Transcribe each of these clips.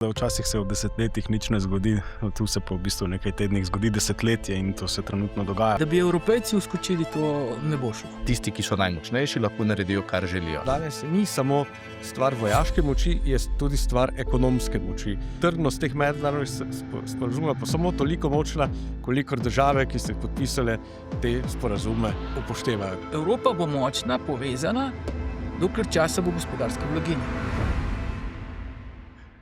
Da včasih se v desetletjih nič ne zgodi, tu se pa v bistvu v nekaj tednih zgodi desetletje in to se trenutno dogaja. Da bi Evropejci uskočili, to ne bo šlo. Tisti, ki so najmočnejši, lahko naredijo, kar želijo. Danes ni samo stvar vojaške moči, je tudi stvar ekonomske moči. Trdnost teh mednarodnih sporazumov pa samo toliko močna, kolikor države, ki so podpisale te sporazume, upoštevajo. Evropa bo močna, povezana, dokler časa bo gospodarska blaginja.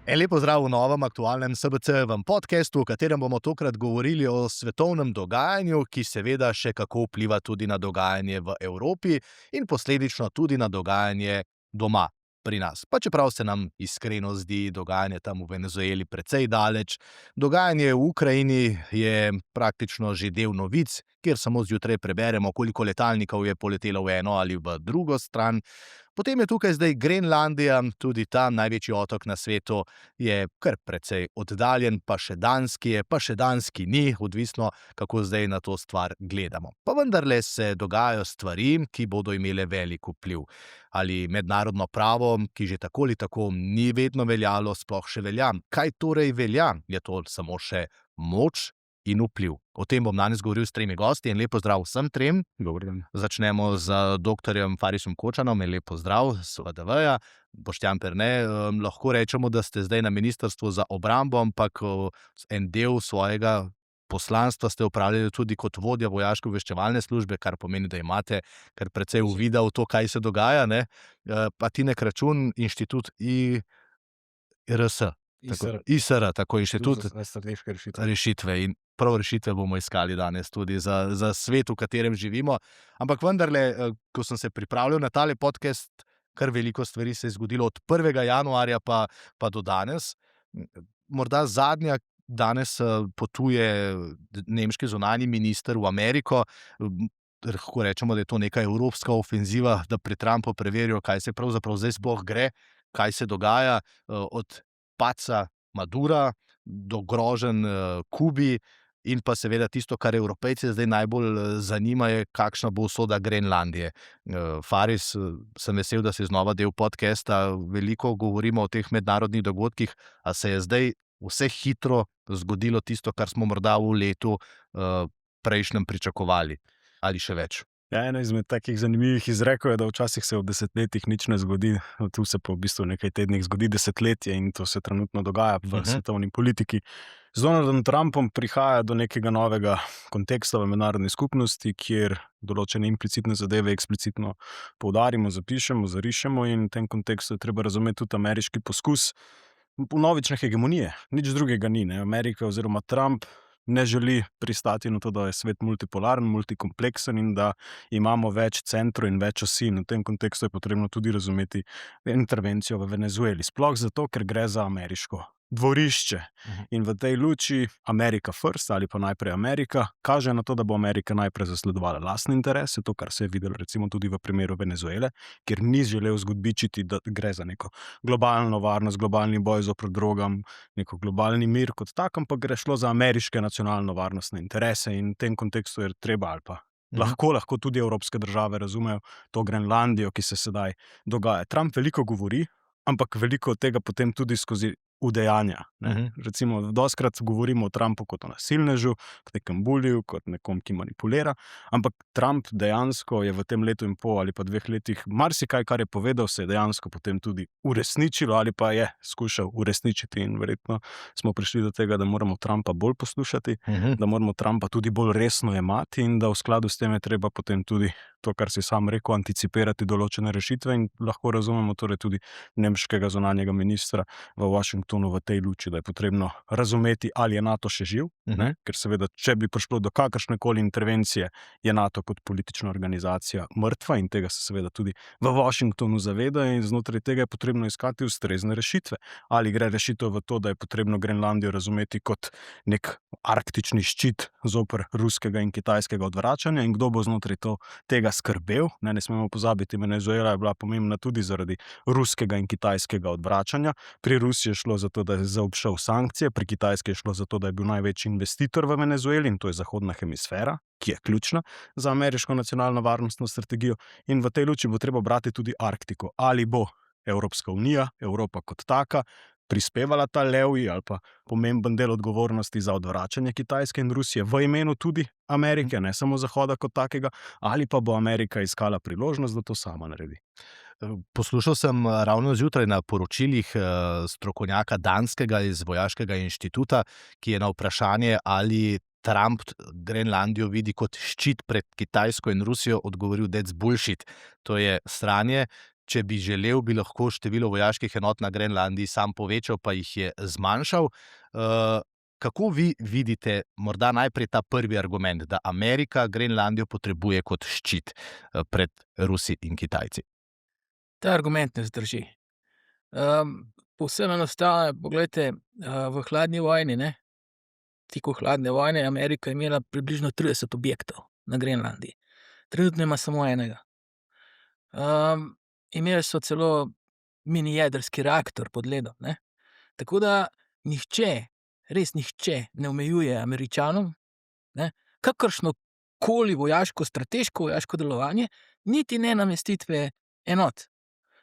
Lepo zdrav v novem aktualnem SBC-evem podcastu, v katerem bomo tokrat govorili o svetovnem dogajanju, ki seveda še kako vpliva tudi na dogajanje v Evropi in posledično tudi na dogajanje doma pri nas. Pa čeprav se nam iskreno zdi dogajanje tam v Venezueli precej daleč, dogajanje v Ukrajini je praktično že del novic, kjer samo zjutraj preberemo, koliko letalnikov je poletelo v eno ali v drugo stran. Potem je tukaj zdaj Grenlandija, tudi ta največji otok na svetu je kar precej oddaljen, pa še danski ni, odvisno kako zdaj na to stvar gledamo. Pa vendarle se dogajajo stvari, ki bodo imele velik vpliv. Ali mednarodno pravo, ki že tako ali tako ni vedno veljalo, sploh še velja. Kaj torej velja? Je to samo še moč in vpliv? O tem bom danes govoril s tremi gosti in lep pozdrav vsem trem. Dober dan. Začnemo z doktorjem Farisom Kočanom in lep pozdrav z VDV-ja. Boštjan Perne, lahko rečemo, da ste zdaj na Ministrstvu za obrambo, ampak en del svojega poslanstva ste opravljali tudi kot vodja vojaške obveščevalne službe, kar pomeni, da imate kar precej uvida v to, kaj se dogaja, ne? Pa Tine Kračun, inštitut ISR, tako inštitut za strateške rešitve. rešitve in prav rešitve bomo iskali danes tudi za svet, v katerem živimo. Ampak vendarle, ko sem se pripravljal na tale podcast, kar veliko stvari se je zgodilo od 1. januarja pa do danes. Morda zadnja, danes potuje nemški zunanji minister v Ameriko. Lahko rečemo, da je to neka evropska ofenziva, da pri Trumpu preverijo, kaj se pravzaprav zdaj sploh gre, kaj se dogaja od padca Madura do groženj Kubi in pa seveda tisto, kar Evropejce zdaj najbolj zanima, je, kakšna bo usoda Grenlandije. Faris, sem vesel, da si znova del podcasta. Veliko govorimo o teh mednarodnih dogodkih, a se je zdaj vse hitro zgodilo tisto, kar smo morda v letu prejšnjem pričakovali, ali še več? Ja, eno izmed takih zanimivih izrekov je, da včasih se v desetletjih nič ne zgodi, tu se pa v bistvu v nekaj tednih zgodi desetletje in to se trenutno dogaja v svetovni politiki. Z Donaldom Trumpom prihaja do nekega novega konteksta v mednarodni skupnosti, kjer določene implicitne zadeve eksplicitno poudarimo, zapišemo, zarišemo in v tem kontekstu je treba razumeti tudi ameriški poskus vnovične hegemonije. Nič drugega ni, ne? Amerika oziroma Trump ne želi pristati na to, da je svet multipolaren, multikompleksen in da imamo več centrov in več osi. In v tem kontekstu je potrebno tudi razumeti intervencijo v Venezueli. Sploh zato, ker gre za ameriško dvorišče. In v tej luči America first ali pa najprej Amerika kaže na to, da bo Amerika najprej zasledovala lastne interese, to, kar se je videlo recimo tudi v primeru Venezuele, kjer ni želel zgodbičiti, da gre za neko globalno varnost, globalni boj zoper drogam, neko globalni mir kot tak, ampak gre šlo za ameriške nacionalno-varnostne interese in v tem kontekstu je treba ali pa lahko tudi evropske države razumejo to Grenlandijo, ki se sedaj dogaja. Trump veliko govori, ampak veliko od tega potem tudi skozi udejanja. Recimo, dostikrat govorimo o Trumpu kot o nasilnežu, kot nekem buliju, kot nekom, ki manipulira, ampak Trump dejansko je v tem letu in pol ali pa 2 letih marsikaj, kar je povedal, se je dejansko potem tudi uresničilo ali pa je skušal uresničiti in verjetno smo prišli do tega, da moramo Trumpa bolj poslušati, da moramo Trumpa tudi bolj resno jemati in da v skladu s tem je treba potem tudi to, kar si sam rekel, anticipirati določene rešitve in lahko razumemo torej tudi nemškega zunanjega ministra v Washingtonu v tej luči, da je potrebno razumeti, ali je NATO še živ, ker seveda, če bi prišlo do kakršnekoli intervencije, je NATO kot politična organizacija mrtva in tega se seveda tudi v Washingtonu zaveda in znotraj tega je potrebno iskati ustrezne rešitve. Ali gre rešitev v to, da je potrebno Grenlandijo razumeti kot nek arktični ščit zoper ruskega in kitajskega odvračanja in kdo bo znotraj tega skrbel. Ne smemo pozabiti, Venezuela je bila pomembna tudi zaradi ruskega in kitajskega odvračanja. Pri Rusiji je šlo za to, da je zaobšel sankcije, pri Kitajski je šlo za to, da je bil največji investitor v Venezueli in to je zahodna hemisfera, ki je ključna za ameriško nacionalno varnostno strategijo in v tej luči bo treba brati tudi Arktiko. Ali bo Evropska unija, Evropa kot taka, prispevala ta levji ali pa pomemben del odgovornosti za odvračanje Kitajske in Rusije v imenu tudi Amerike, ne samo Zahoda kot takega, ali pa bo Amerika iskala priložnost, da to sama naredi. Poslušal sem ravno zjutraj na poročilih strokovnjaka danskega iz Vojaškega inštituta, ki je na vprašanje, ali Trump Grenlandijo vidi kot ščit pred Kitajsko in Rusijo, odgovoril: "That's bullshit." To je sranje. Če bi želel, bi lahko število vojaških enot na Grenlandiji sam povečal, pa jih je zmanjšal. Kako vi vidite, morda najprej ta prvi argument, da Amerika Grenlandijo potrebuje kot ščit pred Rusi in Kitajci? Ta argument ne zdrži. Povsem enostavno, poglejte, v hladni vojni, tekom hladne vojne, je Amerika imela približno 30 objektov na Grenlandiji. Trenutno ima samo enega. Imeli so celo mini jedrski reaktor pod ledom, Tako da nihče, res nihče ne omejuje Američanom, kakršno koli vojaško, strateško vojaško delovanje, niti ne namestitve enot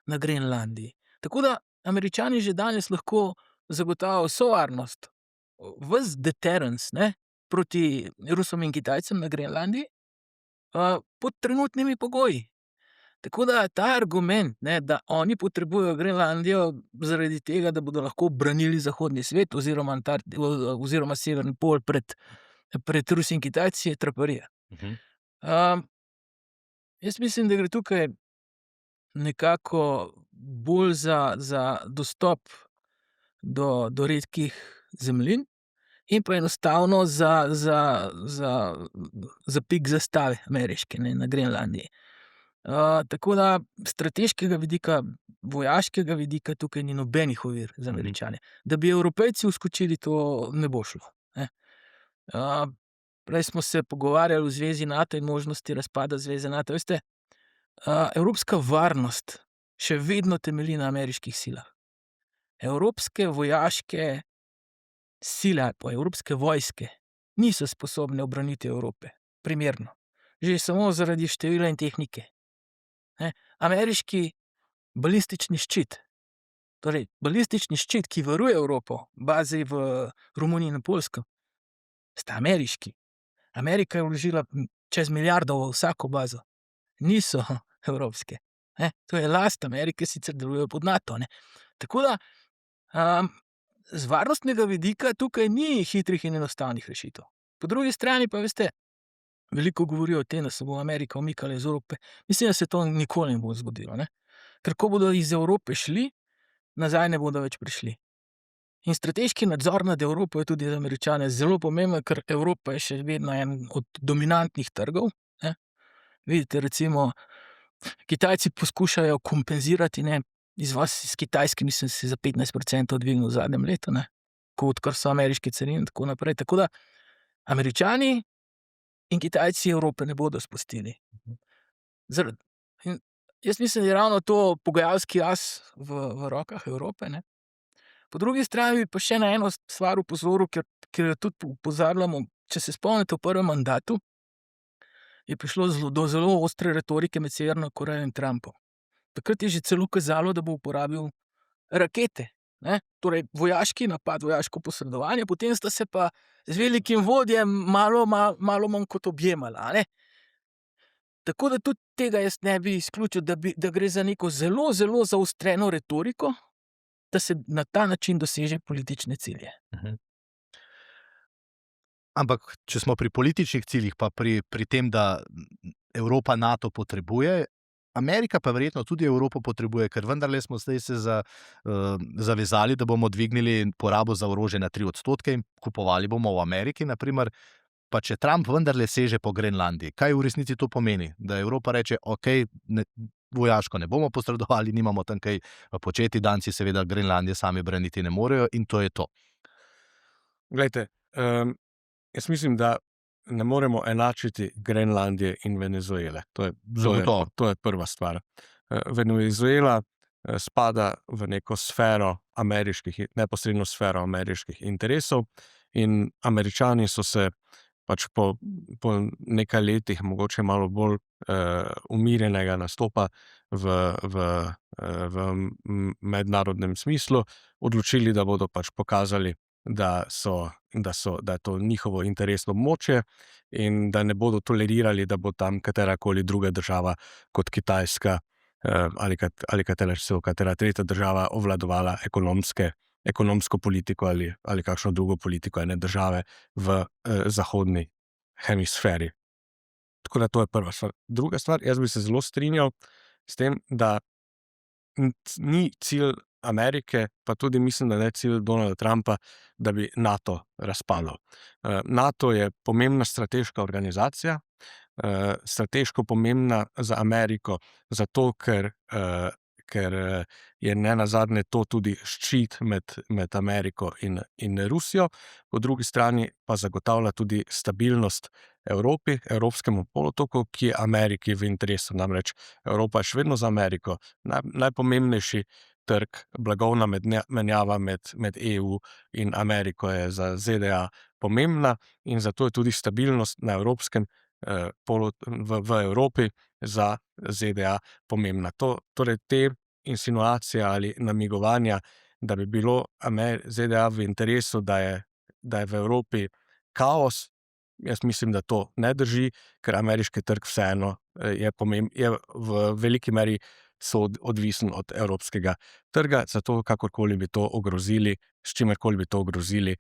na Grenlandiji. Tako da Američani že danes lahko zagotavljajo vso varnost, ves deterrence, proti Rusom in Kitajcem na Grenlandiji, pod trenutnimi pogoji. Tako da ta argument, da oni potrebujejo Grenlandijo zaradi tega, da bodo lahko branili zahodni svet oziroma severni pol pred Rusi in Kitajci, je traparija. Jaz mislim, da gre tukaj nekako bolj za dostop do redkih zemljin in pa enostavno za pik zastave ameriške na Grenlandiji. Tako da strateškega vidika, vojaškega vidika tukaj ni nobenih ovir za Američane. Da bi Evropejci vskočili, to ne bo šlo. Prej smo se pogovarjali v zvezi NATO in možnosti razpada zveze NATO. Veste, evropska varnost še vedno temelji na ameriških silah. Evropske vojaške sile ali pa evropske vojske niso sposobne obraniti Evrope primerno. Že samo zaradi števila in tehnike. Ameriški balistični ščit, torej balistični ščit, ki varuje Evropo, bazi v Romuniji in na Poljskem, sta ameriški. Amerika je vložila čez milijardo v vsako bazo. Niso evropske. To je last Amerike, sicer delujejo pod NATO. Tako da z varnostnega vidika tukaj ni hitrih in enostavnih rešitev. Po drugi strani pa veste, veliko govorijo o tem, da se bo Amerika umikala iz Evrope. Mislim, da se to nikoli ne bo zgodilo. Ker ko bodo iz Evrope šli, nazaj ne bodo več prišli. In strateški nadzor nad Evropo je tudi za Američane zelo pomemben, ker Evropa je še vedno en od dominantnih trgov. Vidite, recimo, Kitajci poskušajo kompenzirati, izvoz iz Kitajske, mislim, se za 15% dvignil v zadnjem letu, odkar so ameriške carine in tako naprej. Tako da Američani in Kitajci Evrope ne bodo spustili. In jaz mislim, da je ravno to pogajalski as v rokah Evrope. Po drugi strani bi pa še na eno stvar opozoril, ker jo tudi opozarjamo. Če se spomnite, v prvem mandatu je prišlo do zelo ostre retorike med Severno Korejo in Trumpom. Takrat je že celo kazalo, da bo uporabil rakete. Torej, vojaški napad, vojaško posredovanje, potem sta se pa z velikim vodjem malo manj kot objemala. Tako da tudi tega jaz ne bi izključil, da gre za neko zelo, zelo zaostreno retoriko, da se na ta način doseže politične cilje. Ampak, če smo pri političnih ciljih, pa pri tem, da Evropa NATO potrebuje, Amerika pa verjetno tudi Evropo potrebuje, ker vendarle smo zdaj se zavezali, da bomo dvignili porabo za orožje na 3% in kupovali bomo v Ameriki, naprimer. Pa če Trump vendarle seže po Grenlandiji, kaj v resnici to pomeni? Da Evropa reče, ok, vojaško ne bomo posredovali, nimamo tam kaj početi, Danci seveda Grenlandije sami braniti ne morejo in to je to. Glejte, jaz mislim, da ne moremo enačiti Grenlandije in Venezuele. To je prva stvar. Venezuela spada v neko sfero neposredno sfero ameriških interesov in Američani so se pač po nekaj letih mogoče malo bolj umirjenega nastopa v mednarodnem smislu odločili, da bodo pač pokazali, da je to njihovo interesno območje in da ne bodo tolerirali, da bo tam katerakoli druga država kot Kitajska ali katera tretja država obvladovala ekonomsko politiko ali kakšno drugo politiko ene države v zahodni hemisferi. Tako da to je prva stvar. Druga stvar, jaz bi se zelo strinjal s tem, da ni cilj Amerike, pa tudi mislim, da ne cilj Donalda Trumpa, da bi NATO razpadlo. NATO je pomembna strateška organizacija, strateško pomembna za Ameriko, zato ker je nenazadnje to tudi ščit med Ameriko in Rusijo, po drugi strani pa zagotavlja tudi stabilnost Evropi, evropskemu polotoku, ki je Ameriki v interesu. Namreč Evropa je še vedno za Ameriko najpomembnejši trg, blagovna menjava med EU in Ameriko je za ZDA pomembna in zato je tudi stabilnost na evropskem v Evropi za ZDA pomembna. Torej te insinuacije ali namigovanja, da bi bilo ZDA v interesu, da je v Evropi kaos, jaz mislim, da to ne drži, ker ameriški trg vseeno je v veliki meri odvisen od evropskega trga, zato kakorkoli bi to ogrozili, s čimerkoli bi to ogrozili,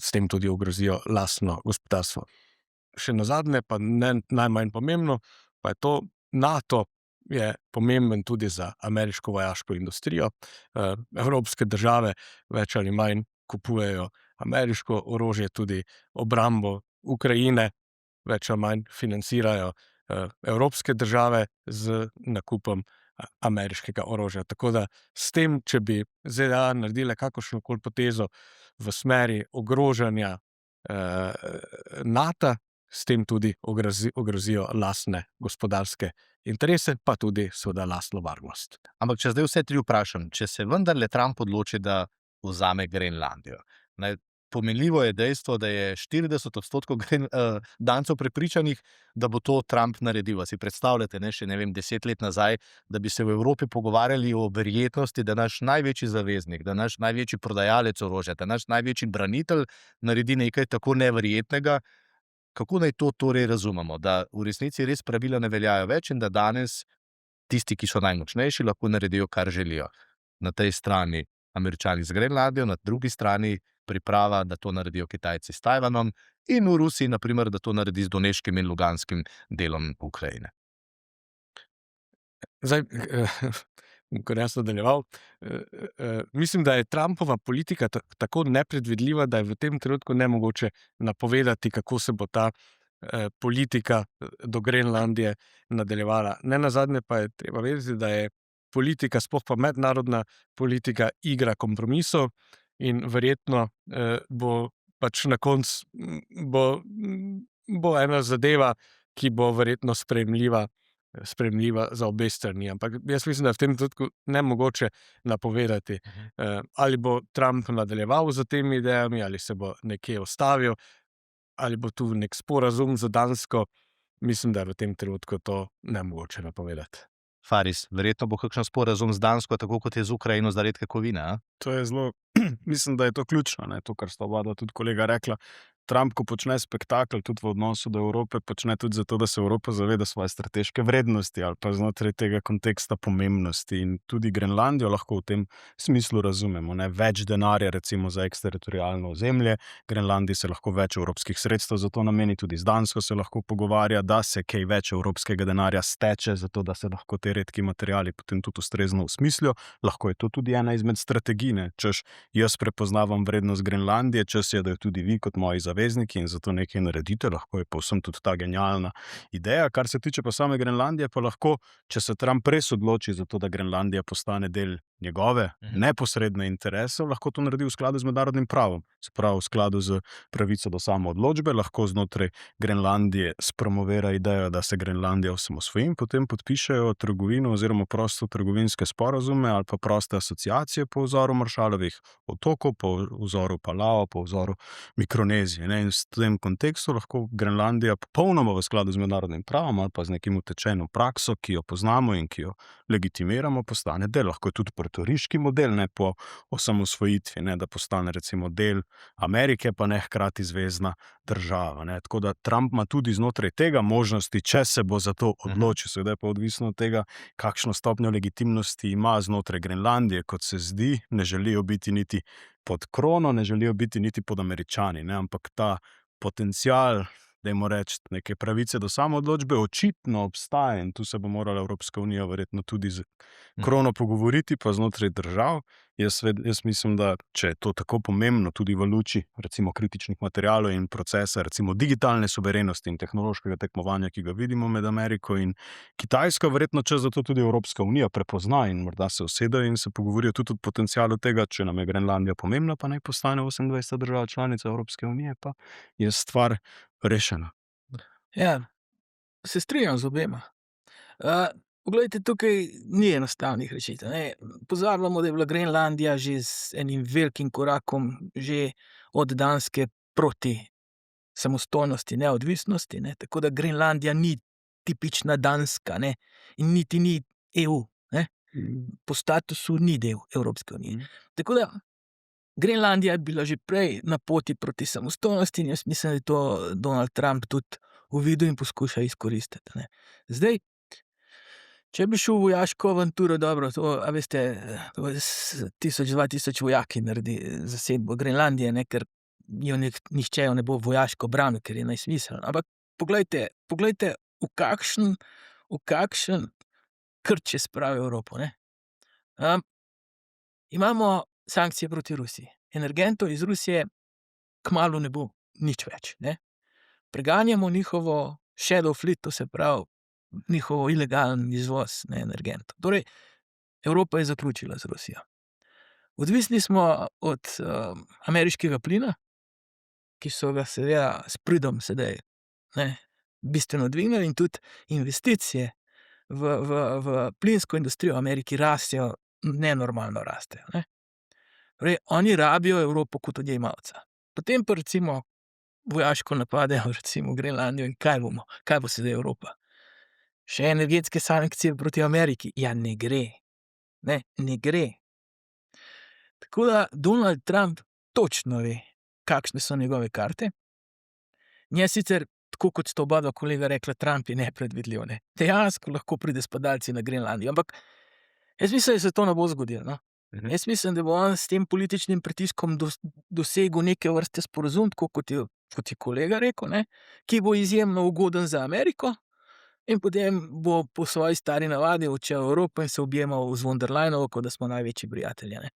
s tem tudi ogrozijo lastno gospodarstvo. Še nazadnje, pa ne najmanj pomembno, pa je to, NATO je pomemben tudi za ameriško vojaško industrijo. Evropske države več ali manj kupujejo ameriško orožje, tudi obrambo Ukrajine več ali manj financirajo evropske države z nakupom ameriškega orožja. Tako da s tem, če bi ZDA naredile kakršnokoli potezo v smeri ogrožanja NATO, s tem tudi ogrozijo lastne gospodarske interese, pa tudi seveda lastno varnost. Ampak če zdaj vse tri vprašam, če se vendarle Trump odloči, da vzame Grenlandijo. Pomenljivo je dejstvo, da je 40% Dancev prepričanih, da bo to Trump naredil. Si predstavljate, še 10 let nazaj, da bi se v Evropi pogovarjali o verjetnosti, da naš največji zaveznik, da naš največji prodajalec orožja, da naš največji branitelj naredi nekaj tako neverjetnega. Kako naj to torej razumemo? Da v resnici res pravila ne veljajo več in da danes tisti, ki so najmočnejši, lahko naredijo, kar želijo. Na tej strani Američani z Grenlandijo, na drugi strani priprava, da to naredijo Kitajci s Tajvanom in v Rusiji, naprimer, da to naredi z Doneškim in Luganskim delom Ukrajine. Zdaj, ko jaz nadaljeval, mislim, da je Trumpova politika tako nepredvidljiva, da je v tem trenutku nemogoče napovedati, kako se bo ta politika do Grenlandije nadaljevala. Nenazadnje pa je treba vedeti, da je politika, sploh pa mednarodna politika, igra kompromisov in verjetno bo pač na koncu bo ena zadeva, ki bo verjetno sprejemljiva za obe strani. Ampak jaz mislim, da je v tem trenutku nemogoče napovedati, ali bo Trump nadaljeval z temi idejami, ali se bo nekje ustavil, ali bo tu nek sporazum za Dansko. Mislim, da je v tem trenutku to nemogoče napovedati. Faris, verjetno bo kakšen sporazum z Dansko, tako kot je z Ukrajino za redke kovine, a? To je zelo, mislim, da je to ključno, to, kar sta oba tudi kolega rekla. Trump, ko počne spektakel tudi v odnosu do Evrope, počne tudi zato, da se Evropa zaveda svoje strateške vrednosti ali pa znotraj tega konteksta pomembnosti. In tudi Grenlandijo lahko v tem smislu razumemo. Več denarja recimo za eksteritorialno ozemlje, Grenlandiji se lahko več evropskih sredstev za to nameni, tudi z Dansko se lahko pogovarja, da se kaj več evropskega denarja steče, zato da se lahko te redki materiali potem tudi ustrezno usmislijo. Lahko je to tudi ena izmed strategij, češ jaz prepoznavam vrednost Grenlandije, češ je, da jo tudi vi kot moji zavezniki in zato nekaj naredite, lahko je povsem tudi ta genialna ideja. Kar se tiče pa same Grenlandije, pa lahko, če se Trump res odloči za to, da Grenlandija postane del njegove neposredne interese, lahko to naredi v skladu z mednarodnim pravom. Se pravi, v skladu z pravico do samoodločbe, lahko znotraj Grenlandije spromovira idejo, da se Grenlandija osamosvoji, potem podpišejo trgovino oziroma prostotrgovinske sporazume ali pa proste asociacije po vzoru Maršalovih otokov, po vzoru Palau, po vzoru Mikronezije. Ne? In v tem kontekstu lahko Grenlandija popolnoma v skladu z mednarodnim pravom ali pa z nekim utečeno prakso, ki jo poznamo in ki jo legitimiramo, postane del. Lahko je tudi portoriški model, ne po osamosvojitvi, ne, da postane recimo del Amerike, pa ne hkrati zvezna država. Ne. Tako da Trump ima tudi znotraj tega možnosti, če se bo za to odločil. Seveda je pa odvisno od tega, kakšno stopnjo legitimnosti ima znotraj Grenlandije, kot se zdi, ne želijo biti niti pod krono, ne želijo biti niti pod Američani, ne, ampak ta potencial, dajmo reči, neke pravice do samoodločbe očitno obstaja in tu se bo morala Evropska unija verjetno tudi z krono pogovoriti, pa znotraj držav. Jaz mislim, da če je to tako pomembno tudi v luči recimo kritičnih materialov in procesa recimo digitalne suverenosti in tehnološkega tekmovanja, ki ga vidimo med Ameriko in Kitajsko, verjetno čas za to tudi Evropska unija prepozna in morda se usedejo in se pogovorijo tudi o potencialu tega, če nam je Grenlandija pomembna, pa naj postane 28 država članica Evropske unije, pa je stvar rešena. Ja, se strinjam z obema. Poglejte, tukaj ni enostavnih rešitev. Pozabljamo, da je bila Grenlandija že z enim velikim korakom že od Danske proti samostojnosti, neodvisnosti. Ne? Tako da Grenlandija ni tipična Danska, ne? In niti ni EU. Ne? Po statusu ni del Evropske unije. Tako da Grenlandija je bila že prej na poti proti samostojnosti in jaz mislim, da je to Donald Trump tudi uvidel in poskuša izkoristiti. Ne. Zdaj, če bi šel v vojaško avanturo, dobro, to, a veste, to 1000-2000 vojaki naredi zasedbo Grenlandije, ne, ker nihče jo ne bo vojaško branil, ker je nesmiselno. Ampak poglejte, v kakšen krč je spravil Evropo. Ne. Imamo sankcije proti Rusiji. Energentov iz Rusije kmalu ne bo nič več. Ne? Preganjamo njihovo shadow fleet, to se pravi njihovo ilegalen izvoz energentov. Torej, Evropa je zaključila z Rusijo. Odvisni smo od ameriškega plina, ki so ga seveda s pridom sedaj bistveno dvignili in tudi investicije v plinsko industrijo v Ameriki rastejo, nenormalno rastejo. Ne? Torej, oni rabijo Evropo kot odjemalca. Potem pa recimo vojaško napadejo recimo Grenlandijo in kaj bo sedaj Evropa? Še energetske sankcije proti Ameriki? Ja, ne gre. Ne gre. Tako da Donald Trump točno ve, kakšne so njegove karte. Nje sicer, tako kot sta oba dva kolega rekla, Trump je nepredvidljiv. Ne? Dejansko lahko pride s padalci na Grenlandijo, ampak jaz mislim, da se to ne bo zgodilo. No? Jaz mislim, da bo on s tem političnim pritiskom dosegel neke vrste sporazum, tako kot je kolega rekel, ne? Ki bo izjemno ugoden za Ameriko in potem bo po svoji stari navadi odšel v Evropo in se objemal z von der Leyenovo, kot da smo največji prijatelji. Ne?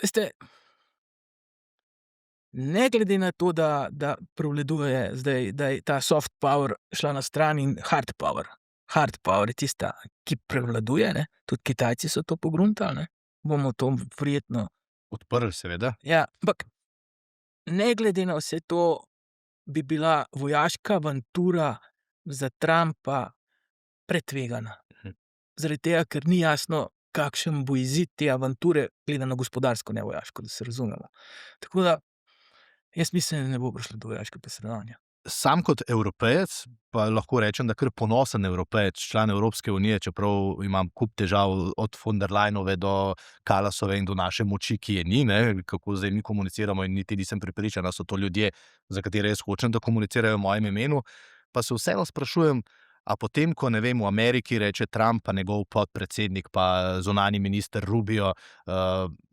Veste, ne glede na to, da prevladuje zdaj, da je ta soft power šla na stran in hard power je tista, ki prevladuje, ne? Tudi Kitajci so to pogruntali, ne? Bomo to verjetno odprli, seveda. Ja, ampak ne glede na vse to, bi bila vojaška avantura za Trumpa pretvegana. Zaradi tega, ker ni jasno, kakšen bo izid te avanture, gledano gospodarsko, ne vojaško, da se razumemo. Tako da, jaz mislim, da ne bo prišlo do vojaškega posredovanja. Sam kot Evropejec, pa lahko rečem, da kar ponosen Evropejec, član Evropske unije, čeprav imam kup težav od von der Leyenove do Kalasove in do naše moči, ki je ni, ne, kako zdaj mi komuniciramo in niti nisem prepričan, da so to ljudje, za katere jaz hočem, da komunicirajo v mojem imenu, pa se vseeno sprašujem, a potem, ko ne vem, v Ameriki reče Trump, pa njegov podpredsednik, pa zunanji minister Rubio,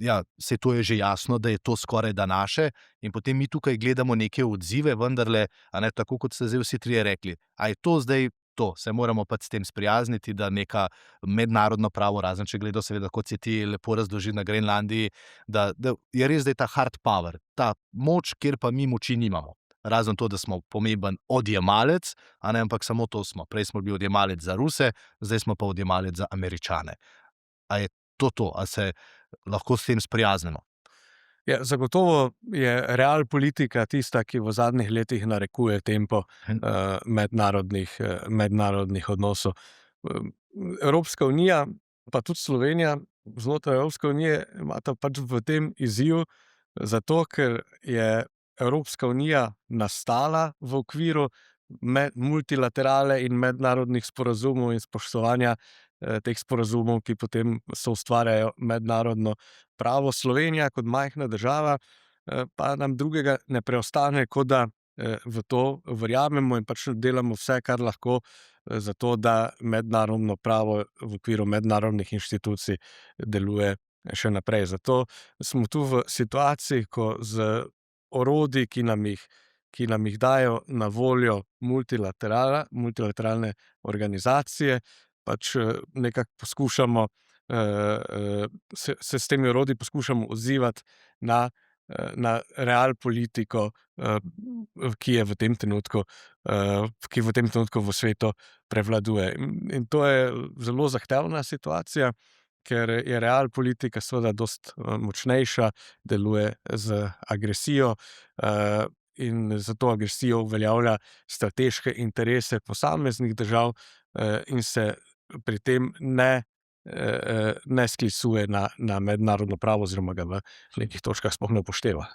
ja, se to je že jasno, da je to skoraj da naše, in potem mi tukaj gledamo neke odzive, vendarle, a ne tako, kot ste zdaj vsi trije rekli. A je to zdaj to? Se moramo pač s tem sprijazniti, da neka mednarodno pravo, razen če gledo, seveda, kot si ti lepo razloži na Grenlandiji, da je res zdaj ta hard power, ta moč, kjer pa mi moči nimamo. Razen to, da smo pomemben odjemalec, a ne, ampak samo to smo. Prej smo bili odjemalec za Ruse, zdaj smo pa odjemalec za Američane. A je to, a se lahko s tem sprijaznimo? Ja, zagotovo je realpolitika tista, ki v zadnjih letih narekuje tempo mednarodnih odnosov. Evropska unija, pa tudi Slovenija, znotraj Evropske unije imata pač v tem izziv, zato ker je Evropska unija nastala v okviru multilaterale in mednarodnih sporazumov in spoštovanja teh sporazumov, ki potem soustvarjajo mednarodno pravo. Slovenija kot majhna država pa nam drugega ne preostane, kot da v to verjamemo in pač delamo vse, kar lahko, zato da mednarodno pravo v okviru mednarodnih inštitucij deluje še naprej. Zato smo tu v situaciji, ko z orodji, ki nam jih dajo na voljo multilateralne organizacije, pač nekako poskušamo se s temi orodji poskušamo odzivati na realpolitiko, ki je v tem trenutku v svetu prevladuje. In to je zelo zahtevna situacija, ker je realpolitika seveda dosti močnejša, deluje z agresijo in za to agresijo uveljavlja strateške interese posameznih držav in se pri tem ne sklicuje na mednarodno pravo oziroma ga v nekih točkah sploh ne upošteva.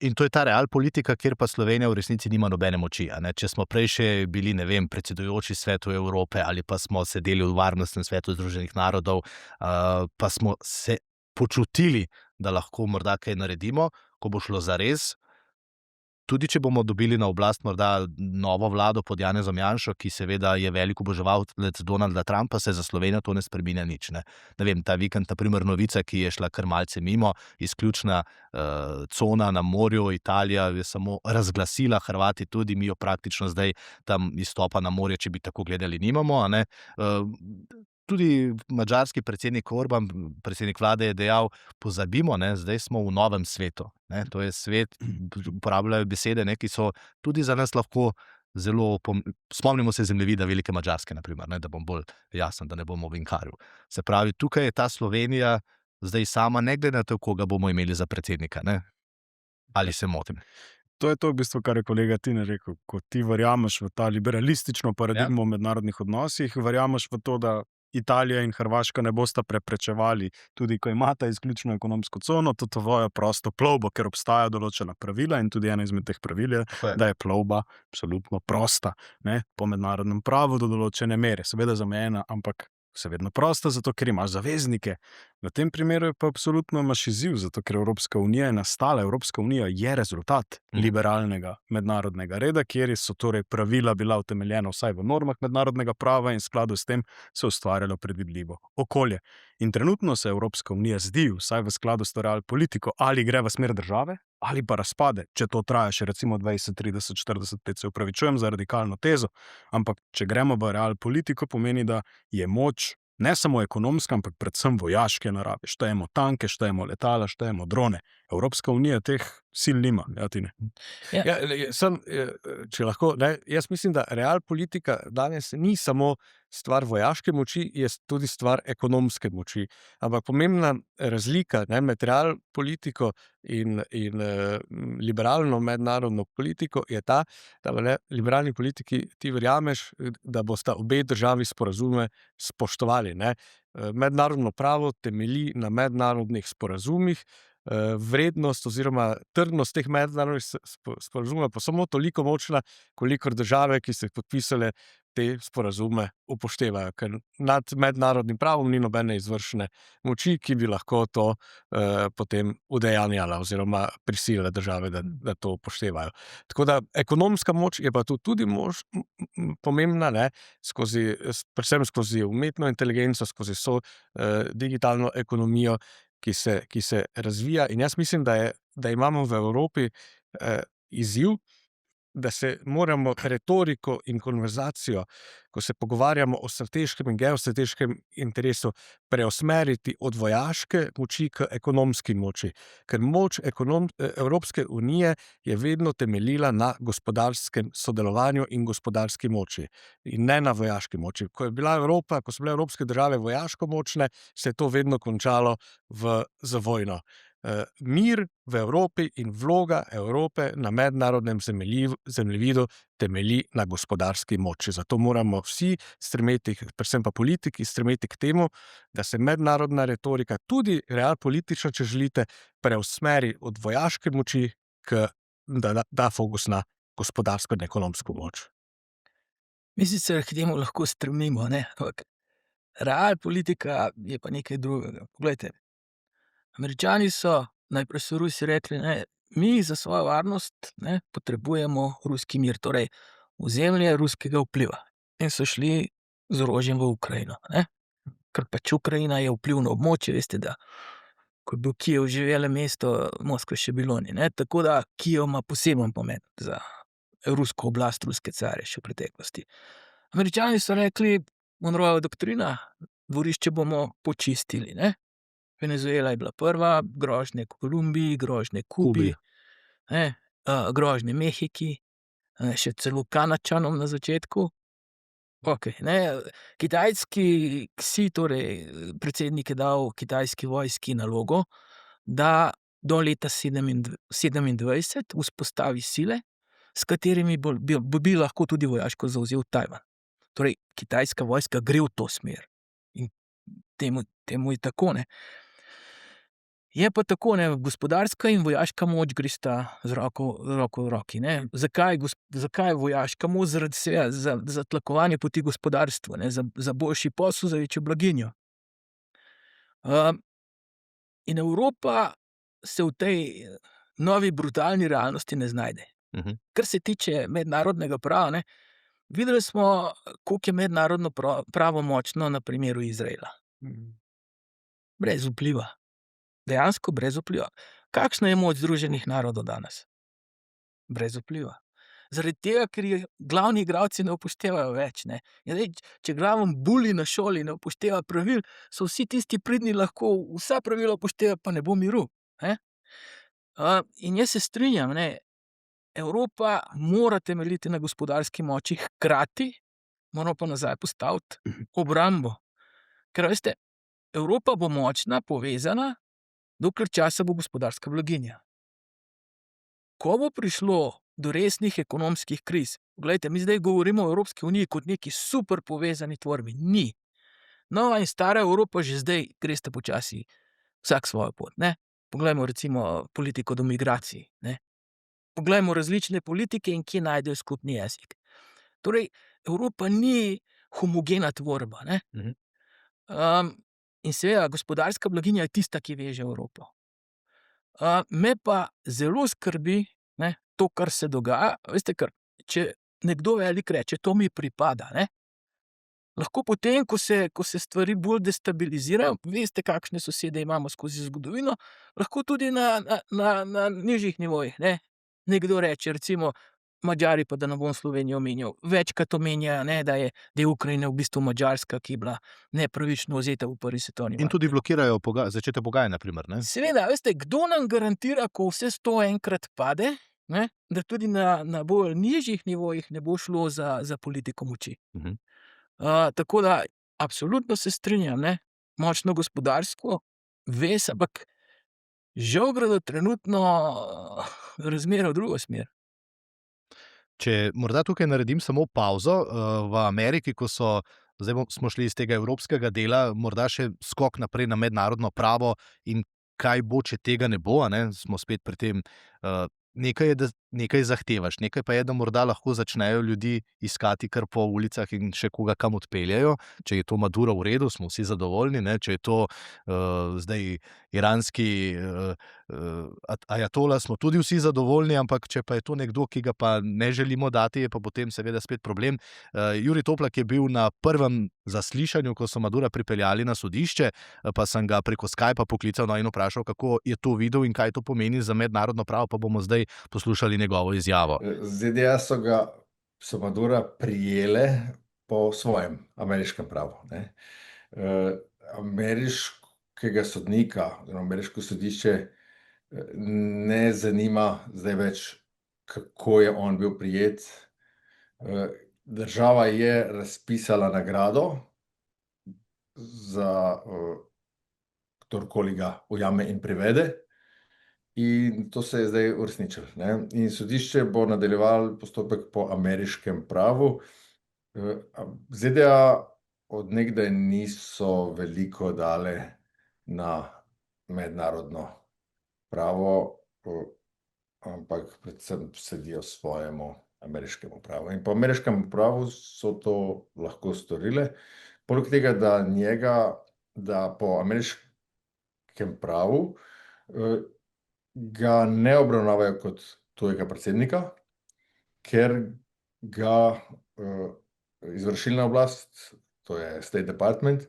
In to je ta realpolitika, kjer pa Slovenija v resnici nima nobene moči. Če smo prej še bili, ne vem, predsedujoči Svetu Evrope ali pa smo sedeli v Varnostnem svetu Združenih narodov, pa smo se počutili, da lahko morda kaj naredimo, ko bo šlo zares. Tudi če bomo dobili na oblast morda novo vlado pod Janezom Janšo, ki seveda je velik oboževalec Donalda Trumpa, se za Slovenijo to ne spreminja nič. Ne vem, ta vikend, na primer, novica, ki je šla kar malce mimo, izključna cona na morju, Italija je samo razglasila, Hrvati tudi, mi jo praktično zdaj tam izstopa na morje, če bi tako gledali, nimamo. Tudi madžarski predsednik Orban, predsednik vlade, je dejal, pozabimo, zdaj smo v novem svetu. To je svet, uporabljajo besede, ki so tudi za nas lahko zelo spomnimo se zemljevida Velike Madžarske, na primer, da bom bolj jasen, da ne bomo v inkarju. Se pravi, tukaj je ta Slovenija zdaj sama, ne glede na to, koga bomo imeli za predsednika. Ali se motim? To je to, v bistvu, kar je kolega Tine rekel. Ko ti verjameš v ta liberalistično paradigmo v mednarodnih odnosih, verjameš v to, da Italija in Hrvaška ne bosta preprečevali, tudi ko imata izključno ekonomsko cono, to tvojo prosto plovbo, ker obstajajo določena pravila in tudi ena izmed teh pravil je, da je plovba absolutno prosta, po mednarodnem pravu do določene mere. Seveda zamejena, ampak vse vedno prosta, zato ker imaš zaveznike. V tem primeru pa absolutno imaš izziv, zato ker Evropska unija je nastala. Evropska unija je rezultat liberalnega mednarodnega reda, kjer so torej pravila bila utemeljena vsaj v normah mednarodnega prava in v skladu s tem se ustvarjalo predvidljivo okolje. In trenutno se Evropska unija zdi, vsaj v skladu s to realpolitiko, ali gre v smer države, ali pa razpade, če to traja še recimo 20, 30, 40 let, se upravičujem za radikalno tezo, ampak če gremo v realpolitiko, pomeni, da je moč ne samo ekonomska, ampak predvsem vojaške narave. Štejemo tanke, štejemo letala, štejemo drone. Evropska unija teh sil nima. Če lahko, jaz mislim, da realpolitika danes ni samo stvar vojaške moči, je tudi stvar ekonomske moči. Ampak pomembna razlika med realpolitiko in liberalno mednarodno politiko je ta, da v liberalni politiki ti verjameš, da bosta obe državi sporazume spoštovali. Mednarodno pravo temelji na mednarodnih sporazumih, vrednost oziroma trdnost teh mednarodnih sporazumov pa samo toliko močna, kolikor države, ki so jih podpisale, te sporazume upoštevajo, ker nad mednarodnim pravom ni nobene izvršne moči, ki bi lahko to potem udejanjala oziroma prisilila države, da to upoštevajo. Tako da ekonomska moč je pa tudi pomembna, predvsem skozi umetno inteligenco, skozi digitalno ekonomijo, ki se razvija. In jaz mislim, da imamo v Evropi izziv, da se moramo retoriko in konverzacijo, ko se pogovarjamo o strateškem in geostrateškem interesu, preusmeriti od vojaške moči k ekonomski moči. Ker moč Evropske unije je vedno temeljila na gospodarskem sodelovanju in gospodarski moči in ne na vojaški moči. Ko so bile evropske države vojaško močne, se je to vedno končalo z vojno. Mir v Evropi in vloga Evrope na mednarodnem zemljevidu temelji na gospodarski moči. Zato moramo vsi stremeti, predvsem pa politiki, stremeti k temu, da se mednarodna retorika, tudi realpolitična, če želite, preusmeri od vojaške moči, da da fokus na gospodarsko in ekonomsko moč. Mi sicer k temu lahko stremimo, ampak realpolitika je pa nekaj drugega. Poglejte, Američani so, najprej so Rusi rekli, mi za svojo varnost potrebujemo ruski mir, torej ozemlje ruskega vpliva. In so šli z orožjem v Ukrajino. Ker pač Ukrajina je vplivno območje, veste, da ko je bil Kijev že veliko mesto, Moskve še bilo ni. Tako da Kijev ima poseben pomen za rusko oblast, ruske carje še v preteklosti. Američani so rekli, Monroeva doktrina, dvorišče bomo počistili. Venezuela je bila prva, grožnje Kolumbiji, grožnje Kubi, grožnje Mehiki, še celo Kanačanom na začetku. Kitajski Xi, torej predsednik je dal kitajski vojski nalogo, da do leta 2027 vzpostavi sile, s katerimi bi lahko tudi vojaško zavzel Tajvan. Torej, kitajska vojska gre v to smer. In temu je tako, Je pa tako, gospodarska in vojaška moč gresta z roko v roki. Zakaj vojaška moč? Zaradi za tlakovanje poti gospodarstvu, za boljši posel, za večjo blaginjo. In Evropa se v tej novi brutalni realnosti ne znajde. Kar se tiče mednarodnega prava, videli smo, koliko je mednarodno pravo močno na primeru Izraela. Brez vpliva. Dejansko brez vpliva. Kakšna je moč Združenih narodov danes? Brez vpliva. Zaradi tega, ker glavni igralci ne upoštevajo več. Če glaven bully na šoli ne upošteva pravil, so vsi tisti pridni lahko vsa pravila upošteva, pa ne bo miru. In jaz se strinjam, Evropa mora temeljiti na gospodarski moči, hkrati moramo pa nazaj postaviti obrambo. Ker veste, Evropa bo močna, povezana, dokler časa bo gospodarska blaginja. Ko bo prišlo do resnih ekonomskih kriz, poglejte, mi zdaj govorimo o Evropski uniji kot neki super povezani tvorbi. Ni. Nova in stara Evropa že zdaj gresta počasi vsak svojo pot. Poglejmo recimo politiko do migracij. Poglejmo različne politike in kje najdejo skupni jezik. Torej, Evropa ni homogena tvorba. In seveda, gospodarska blaginja je tista, ki veže Evropo. Me pa zelo skrbi to, kar se dogaja. Veste, ker če nekdo velik reče, to mi pripada, lahko potem, ko se stvari bolj destabilizirajo, veste, kakšne sosede imamo skozi zgodovino, lahko tudi na nižjih nivojih. Nekdo reče, recimo, Madžari, pa da ne bom Slovenijo omenjal, večkrat omenjajo, da je Ukrajina v bistvu Madžarska, ki je bila nepravično vzeta v prvi svetovni vojni. In tudi blokirajo začetek pogajanj, na primer. Seveda, veste, kdo nam garantira, ko vse to enkrat pade, da tudi na bolj nižjih nivojih ne bo šlo za politiko moči. Tako da, absolutno se strinjam, močno gospodarsko, ampak žal gredo trenutno razmere v drugo smer. Če morda tukaj naredim samo pavzo, v Ameriki, zdaj smo šli iz tega evropskega dela, morda še skok naprej na mednarodno pravo in kaj bo, če tega ne bo, smo spet pri tem. Nekaj je, da nekaj zahtevaš, nekaj pa je, da morda lahko začnejo ljudi iskati kar po ulicah in še koga kam odpeljajo. Če je to Maduro v redu, smo vsi zadovoljni, če je to zdaj iranski ajatola, smo tudi vsi zadovoljni, ampak če pa je to nekdo, ki ga pa ne želimo dati, je pa potem seveda spet problem. Jurij Toplak je bil na prvem zaslišanju, ko so Madura pripeljali na sodišče, pa sem ga preko Skypa poklical in vprašal, kako je to videl in kaj to pomeni za mednarodno pravo, pa bomo zdaj poslušali njegovo izjavo. ZDA so Madura prijele po svojem ameriškem pravu. Ne. Ameriškega sodnika, oziroma ameriško sodišče ne zanima zdaj več, kako je on bil prijet. Država je razpisala nagrado za kdorkoli ga ujame in privede. In to se je zdaj uresničilo. In sodišče bo nadaljevalo postopek po ameriškem pravu. ZDA od nekdaj niso veliko dale na mednarodno pravo, ampak predvsem sledijo svojemu ameriškemu pravu. In po ameriškem pravu so to lahko storile. Poleg tega, da po ameriškem pravu ga ne obravnavajo kot tujega predsednika, ker ga izvršilna oblast, to je State Department,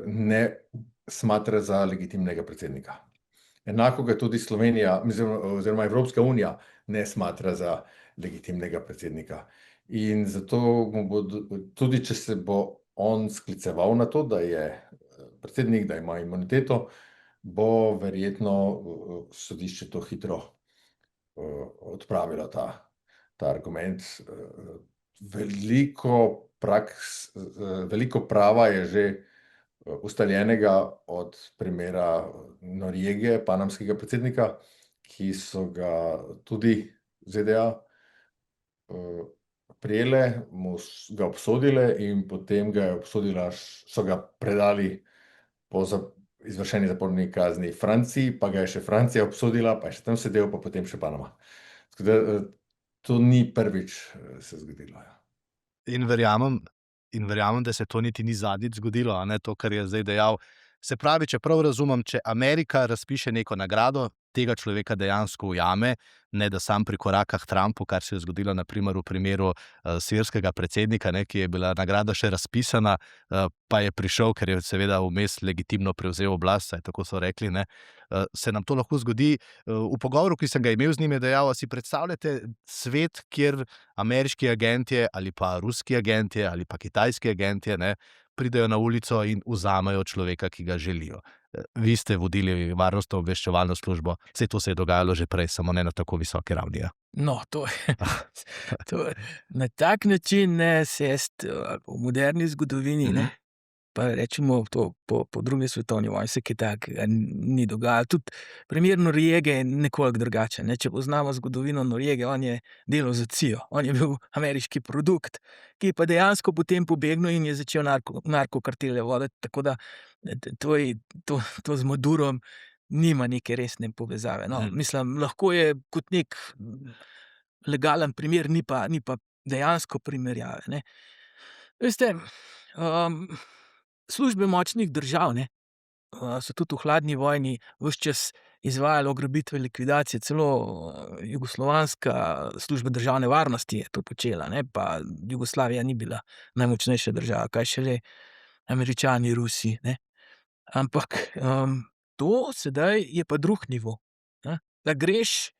ne smatra za legitimnega predsednika. Enako ga tudi Slovenija, oziroma Evropska unija ne smatra za legitimnega predsednika. In zato tudi če se bo on skliceval na to, da je predsednik, da ima imuniteto, bo verjetno sodišče to hitro odpravilo ta argument. Veliko prava je že ustaljenega od primera Noriege, panamskega predsednika, ki so ga tudi ZDA prijele, ga obsodile in potem so ga predali po izvršeni zaporni kazni Franciji, pa ga je še Francija obsodila, pa je še tam sedel, pa potem še Panama. Tako da to ni prvič se zgodilo. Ja. In verjamem, da se to niti ni zadnjič zgodilo, a ne to, kar je zdaj dejal. Se pravi, če prav razumem, če Amerika razpiše neko nagrado, tega človeka dejansko ujame, ne da sam prikoraka k Trumpu, kar se je zgodilo na primer v primeru sirskega predsednika, ne, ki je bila nagrada še razpisana, pa je prišel, ker je seveda vmes legitimno prevzel oblast, saj tako so rekli, ne. Se nam to lahko zgodi. V pogovoru, ki sem ga imel z njim, je dejal, si predstavljate svet, kjer ameriški agentje ali pa ruski agentje ali pa kitajski agentje, ne, pridejo na ulico in vzamejo človeka, ki ga želijo. Vi ste vodili varnostno obveščevalno službo, saj to se je dogajalo že prej, samo ne na tako visoki ravni. Ja. No, to je na tak način, ne, v moderni zgodovini, ne, pa rečemo to po drugi svetovni vojni, se kaj takega ni dogajalo. Tudi primer Noriege je nekoliko drugačen. Ne. Če poznamo zgodovino Noriege, on je delal za CIA, on je bil ameriški produkt, ki je pa dejansko potem pobegnil in je začel narkokartele voditi, tako da to z Madurom nima neke resne povezave. No, mislim, lahko je kot nek legalen primer, ni pa dejansko primerjave. Ne. Veste, službe močnih držav, ne, so tudi v hladni vojni ves čas izvajale ugrabitve, likvidacije, celo jugoslovanska služba državne varnosti je to počela, ne, pa Jugoslavija ni bila najmočnejša država, kaj šele Američani, Rusi, ne. Ampak to sedaj je pa drug nivo. Ne. Da greš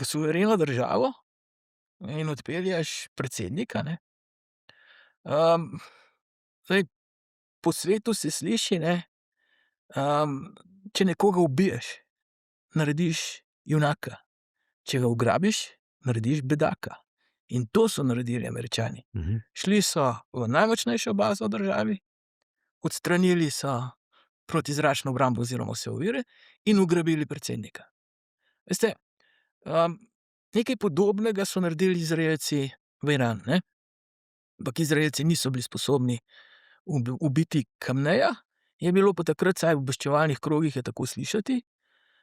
v suvereno državo in odpelješ predsednika, ne. Zdaj, po svetu se sliši, ne, če nekoga ubiješ, narediš junaka. Če ga ugrabiš, narediš bedaka. In to so naredili Američani. Šli so v najmočnejšo bazo v državi, odstranili so protizračno obrambo oziroma vse ovire in ugrabili predsednika. Veste, nekaj podobnega so naredili Izraelci v Iran, ne. Ampak Izraelci niso bili sposobni ubiti Kamneja, je bilo pa takrat, saj v obveščevalnih krogih je tako slišati,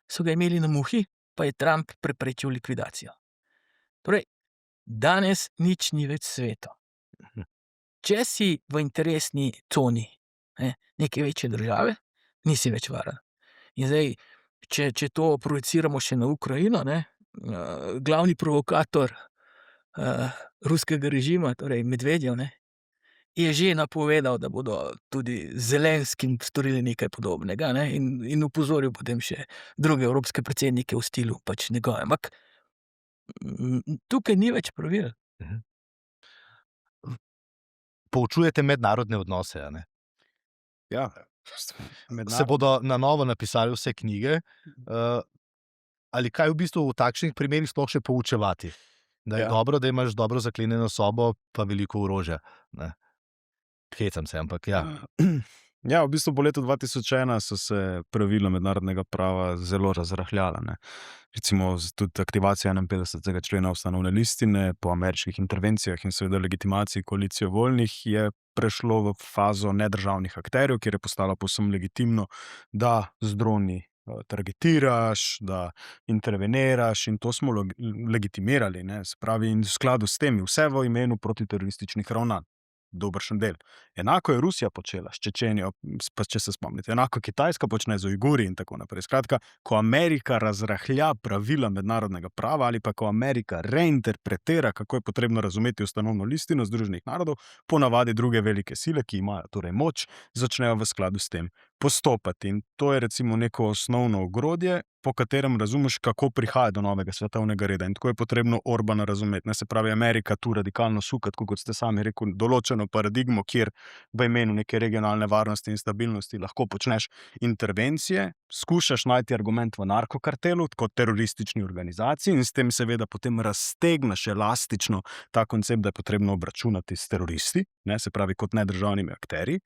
so ga imeli na muhi, pa je Trump preprečil likvidacijo. Torej, danes nič ni več sveto. Če si v interesni coni, ne, neke večje države, nisi več varen. In zdaj, če to projiciramo še na Ukrajino, ne, glavni provokator ruskega režima, torej Medvedjev, ne, je že napovedal, da bodo tudi Zelenskim storili nekaj podobnega, ne, in opozoril potem še druge evropske predsednike v stilu pač njegove. Ampak Tukaj ni več pravil. Poučujete mednarodne odnose, a ne? Ja, Se bodo na novo napisali vse knjige, ali kaj v bistvu v takšnih primerih sploh še poučevati? Da je Ja. dobro, da imaš dobro zaklenjeno sobo, pa veliko orožja, ne. Hecam se, ampak ja. Ja, v bistvu po letu 2001 so se pravila mednarodnega prava zelo razrahljala. Ne. Recimo tudi aktivacija 51. člena ustanovne listine po ameriških intervencijah in seveda legitimaciji koalicijo voljnih je prešlo v fazo nedržavnih akterjev, kjer je postalo povsem legitimno, da z droni targetiraš, da interveniraš in to smo legitimirali, ne. Se pravi, in v skladu s tem vse v imenu protiterorističnih ravnanj. Dobršen del. Enako je Rusija počela s Čečenijo, pa če se spomnite. Enako Kitajska počne z Ujguri in tako naprej. Skratka, ko Amerika razrahlja pravila mednarodnega prava ali pa ko Amerika reinterpretira, kako je potrebno razumeti ustanovno listino Združenih narodov, ponavadi druge velike sile, ki imajo torej moč, začnejo v skladu s tem postopati. In to je recimo neko osnovno ogrodje, po katerem razumeš, kako prihaja do novega svetovnega reda. In tako je potrebno Orbana razumeti. Ne, se pravi, Amerika tu radikalno suka, tako kot ste sami rekli, določeno paradigmo, kjer v imenu neke regionalne varnosti in stabilnosti lahko počneš intervencije, skušaš najti argument v narkokartelu kot teroristični organizaciji in s tem seveda potem raztegneš elastično ta koncept, da je potrebno obračunati s teroristi, ne, se pravi kot nedržavnimi akterji.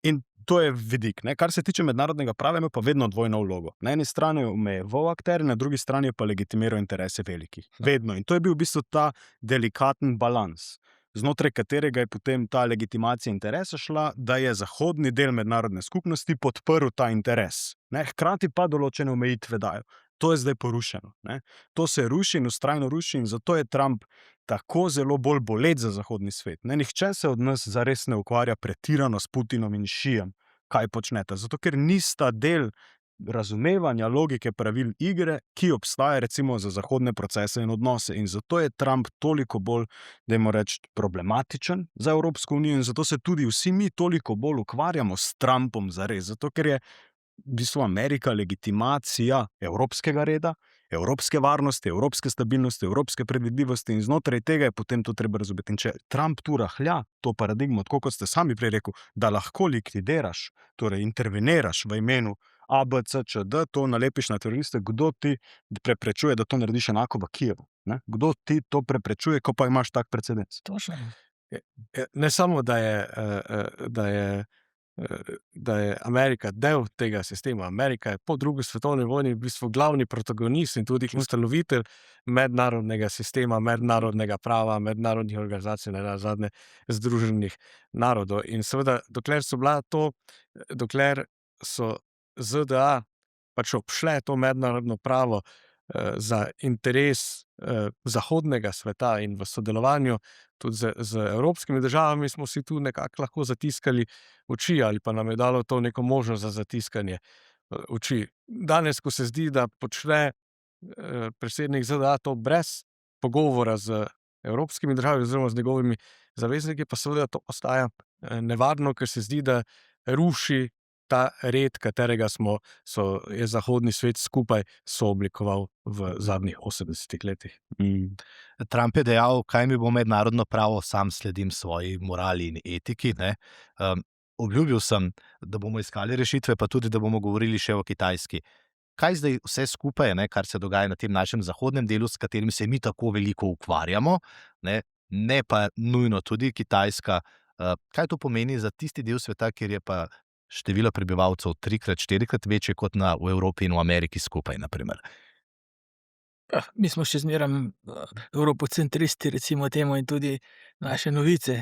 In to je vidik. Ne. Kar se tiče mednarodnega prava, ima pa vedno dvojno vlogo. Na eni strani je omejeval akterje, na drugi strani je pa legitimiral interese velikih. Vedno. In to je bil v bistvu ta delikaten balans, znotraj katerega je potem ta legitimacija interesa šla, da je zahodni del mednarodne skupnosti podprl ta interes. Ne. Hkrati pa določene omejitve dajo. To je zdaj porušeno. Ne. To se ruši in vztrajno ruši in zato je Trump tako zelo bolj boleč za zahodni svet. Ne. Nihče se od nas zares ne ukvarja pretirano s Putinom in Šijem, kaj počneta. Zato, ker nista del razumevanja logike pravil igre, ki obstaja recimo za zahodne procese in odnose. In zato je Trump toliko bolj, dajmo reči, problematičen za Evropsko unijo in zato se tudi vsi mi toliko bolj ukvarjamo s Trumpom zares. Zato, ker je v bistvu Amerika legitimacija evropskega reda, evropske varnosti, evropske stabilnosti, evropske predvidljivosti in znotraj tega je potem to treba razumeti. In če Trump tu rahlja to paradigmo, tako kot ste sami prej rekel, da lahko likvidiraš, torej interveniraš v imenu A, B, C, Č, D, to nalepiš na teroriste, kdo ti preprečuje, da to narediš enako v Kijevu? Ne? Kdo ti to preprečuje, ko pa imaš tak precedens? Točno. Ne samo, da je Amerika del tega sistema. Amerika je po drugi svetovni vojni v bistvu glavni protagonist in tudi ustanovitelj mednarodnega sistema, mednarodnega prava, mednarodnih organizacij, nenazadnje Združenih narodov. In seveda, dokler so ZDA pač obšle to mednarodno pravo za interes zahodnega sveta in v sodelovanju tudi z evropskimi državami, smo si tu nekako lahko zatiskali oči ali pa nam je dalo to neko možnost za zatiskanje oči. Danes, ko se zdi, da počne predsednik ZDA to brez pogovora z evropskimi državami oziroma z njegovimi zavezniki, pa seveda to postaja nevarno, ker se zdi, da ruši ta red, katerega je zahodni svet skupaj sooblikoval v zadnjih 80 letih. Trump je dejal, kaj mi bo mednarodno pravo, sam sledim svoji morali in etiki. Ne? Obljubil sem, da bomo iskali rešitve, pa tudi, da bomo govorili še o Kitajski. Kaj zdaj vse skupaj, ne, kar se dogaja na tem našem zahodnem delu, s katerim se mi tako veliko ukvarjamo, ne pa nujno tudi Kitajska, kaj to pomeni za tisti del sveta, kjer je pa število prebivalcev 3-krat, 4-krat večje kot v Evropi in v Ameriki skupaj, naprimer. Mi smo še zmeraj evropocentristi, recimo temu, in tudi naše novice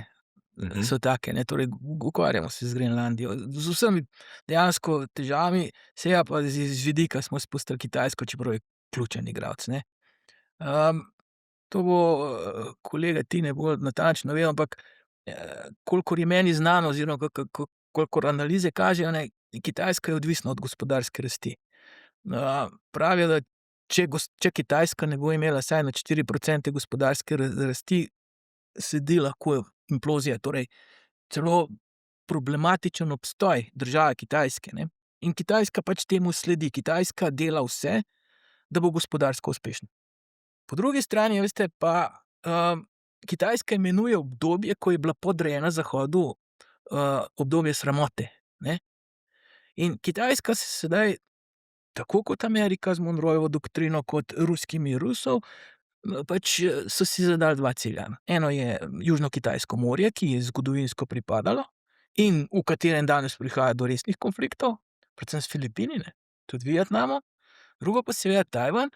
so take, ne, torej ukvarjamo se z Grenlandijo, z vsemi dejansko težavami, seveda pa z vidika smo spustili Kitajsko, čeprav je ključen igralec, ne. To bo kolega Tine bolj natančno vedel, ampak kolikor je meni znano oziroma kolikor analize kažejo, ne, Kitajska je odvisna od gospodarske rasti. Pravijo, da če Kitajska ne bo imela vsaj na 4% gospodarske rasti, sledi lahko implozija, torej celo problematičen obstoj države Kitajske, ne. In Kitajska pač temu sledi. Kitajska dela vse, da bo gospodarsko uspešna. Po drugi strani, veste, pa Kitajska imenuje obdobje, ko je bila podrejena Zahodu, obdobje sramote. Ne? In Kitajska se sedaj, tako kot Amerika z Monroejevo doktrino, kot ruski mir Rusov, pač so si zadali dva cilja. Eno je Južno-Kitajsko morje, ki je zgodovinsko pripadalo in v katerem danes prihaja do resnih konfliktov, predvsem s Filipini, ne? Tudi Vietnamom. Drugo pa seveda Tajvan,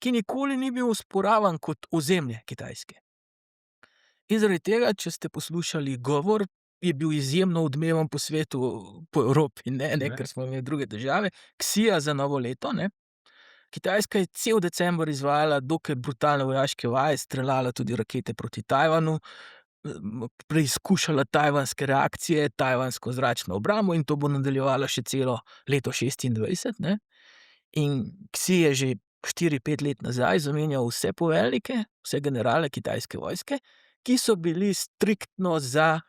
ki nikoli ni bil osporavan kot ozemlje Kitajske. In zaradi tega, če ste poslušali govor, je bil izjemno odmeven po svetu, po Evropi, ne, ker smo imeli druge države, Ksija za novo leto. Ne. Kitajska je cel december izvajala dokaj brutalne vojaške vaje, streljala tudi rakete proti Tajvanu, preizkušala tajvanske reakcije, tajvansko zračno obrambo in to bo nadaljevala še celo leto 2026. Ne. In Ksi je že 4-5 let nazaj zamenjal vse poveljnike, vse generale kitajske vojske, ki so bili striktno za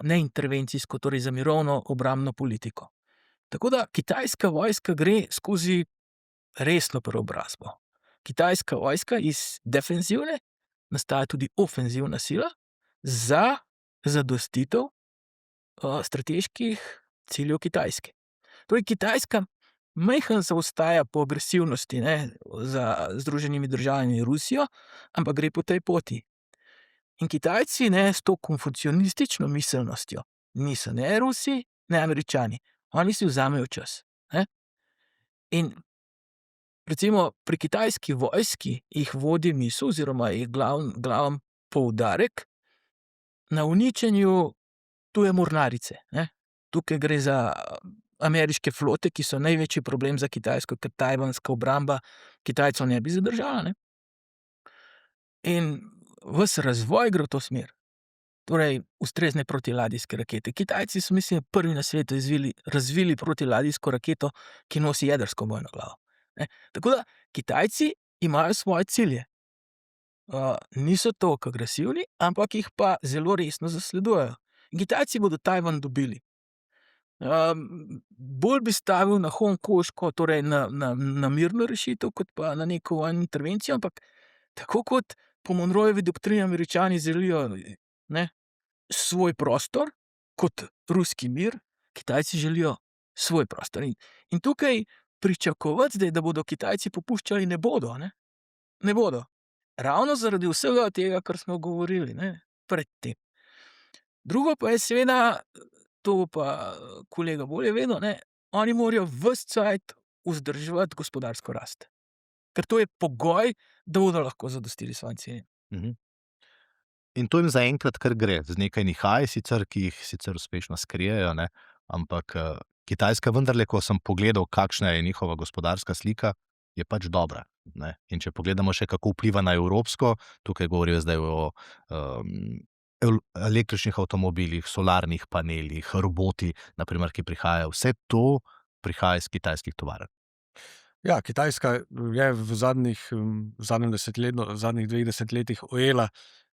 neintervencijsko, torej za mirovno obrambno politiko. Tako da kitajska vojska gre skozi resno preobrazbo. Kitajska vojska iz defenzivne nastaja tudi ofenzivna sila za zadostitev strateških ciljev Kitajske. Torej Kitajska majhen zaostaja po agresivnosti, ne, za Združenimi državami in Rusijo, ampak gre po tej poti. In Kitajci, ne, s to konfucianistično miselnostjo niso ne Rusi, ne Američani. Oni si vzamejo čas. Ne? In recimo pri kitajski vojski jih vodi misel oziroma je glaven poudarek na uničenju tuje mornarice. Ne? Tukaj gre za ameriške flote, ki so največji problem za Kitajsko, ker tajvanska obramba Kitajcev ne bi zadržala. Ne? In ves razvoj gre v to smer. Torej, ustrezne protiladijske rakete. Kitajci so, mislim, prvi na svetu razvili protiladijsko raketo, ki nosi jedrsko bojno glavo. Ne? Tako da Kitajci imajo svoje cilje. Niso toliko agresivni, ampak jih pa zelo resno zasledujejo. In Kitajci bodo Tajvan dobili. Bolj bi stavil na hongkonško, torej na mirno rešitev, kot pa na neko vojno intervencijo, ampak tako kot po Monroejevi doktrini Američani želijo, ne, svoj prostor, kot ruski mir, Kitajci želijo svoj prostor. In tukaj pričakovati zdaj, da bodo Kitajci popuščali, ne bodo. Ne? Ne bodo. Ravno zaradi vsega tega, kar smo govorili, ne, predtem. Drugo pa je seveda, to pa kolega bolje vedel, ne, oni morajo ves cajt vzdrževati gospodarsko rast. Ker to je pogoj, da bodo lahko zadostili svojim ciljem. In to jim zaenkrat kar gre, z nekaj nihaj, sicer, ki jih sicer uspešno skrijejo, ne? Ampak Kitajska vendarle, ko sem pogledal, kakšna je njihova gospodarska slika, je pač dobra. Ne? In če pogledamo še, kako vpliva na evropsko, tukaj govorijo zdaj o električnih avtomobilih, solarnih panelih, roboti, naprimer, ki prihajajo, vse to prihaja iz kitajskih tovarn. Ja, Kitajska je v zadnjih 2 desetletjih ujela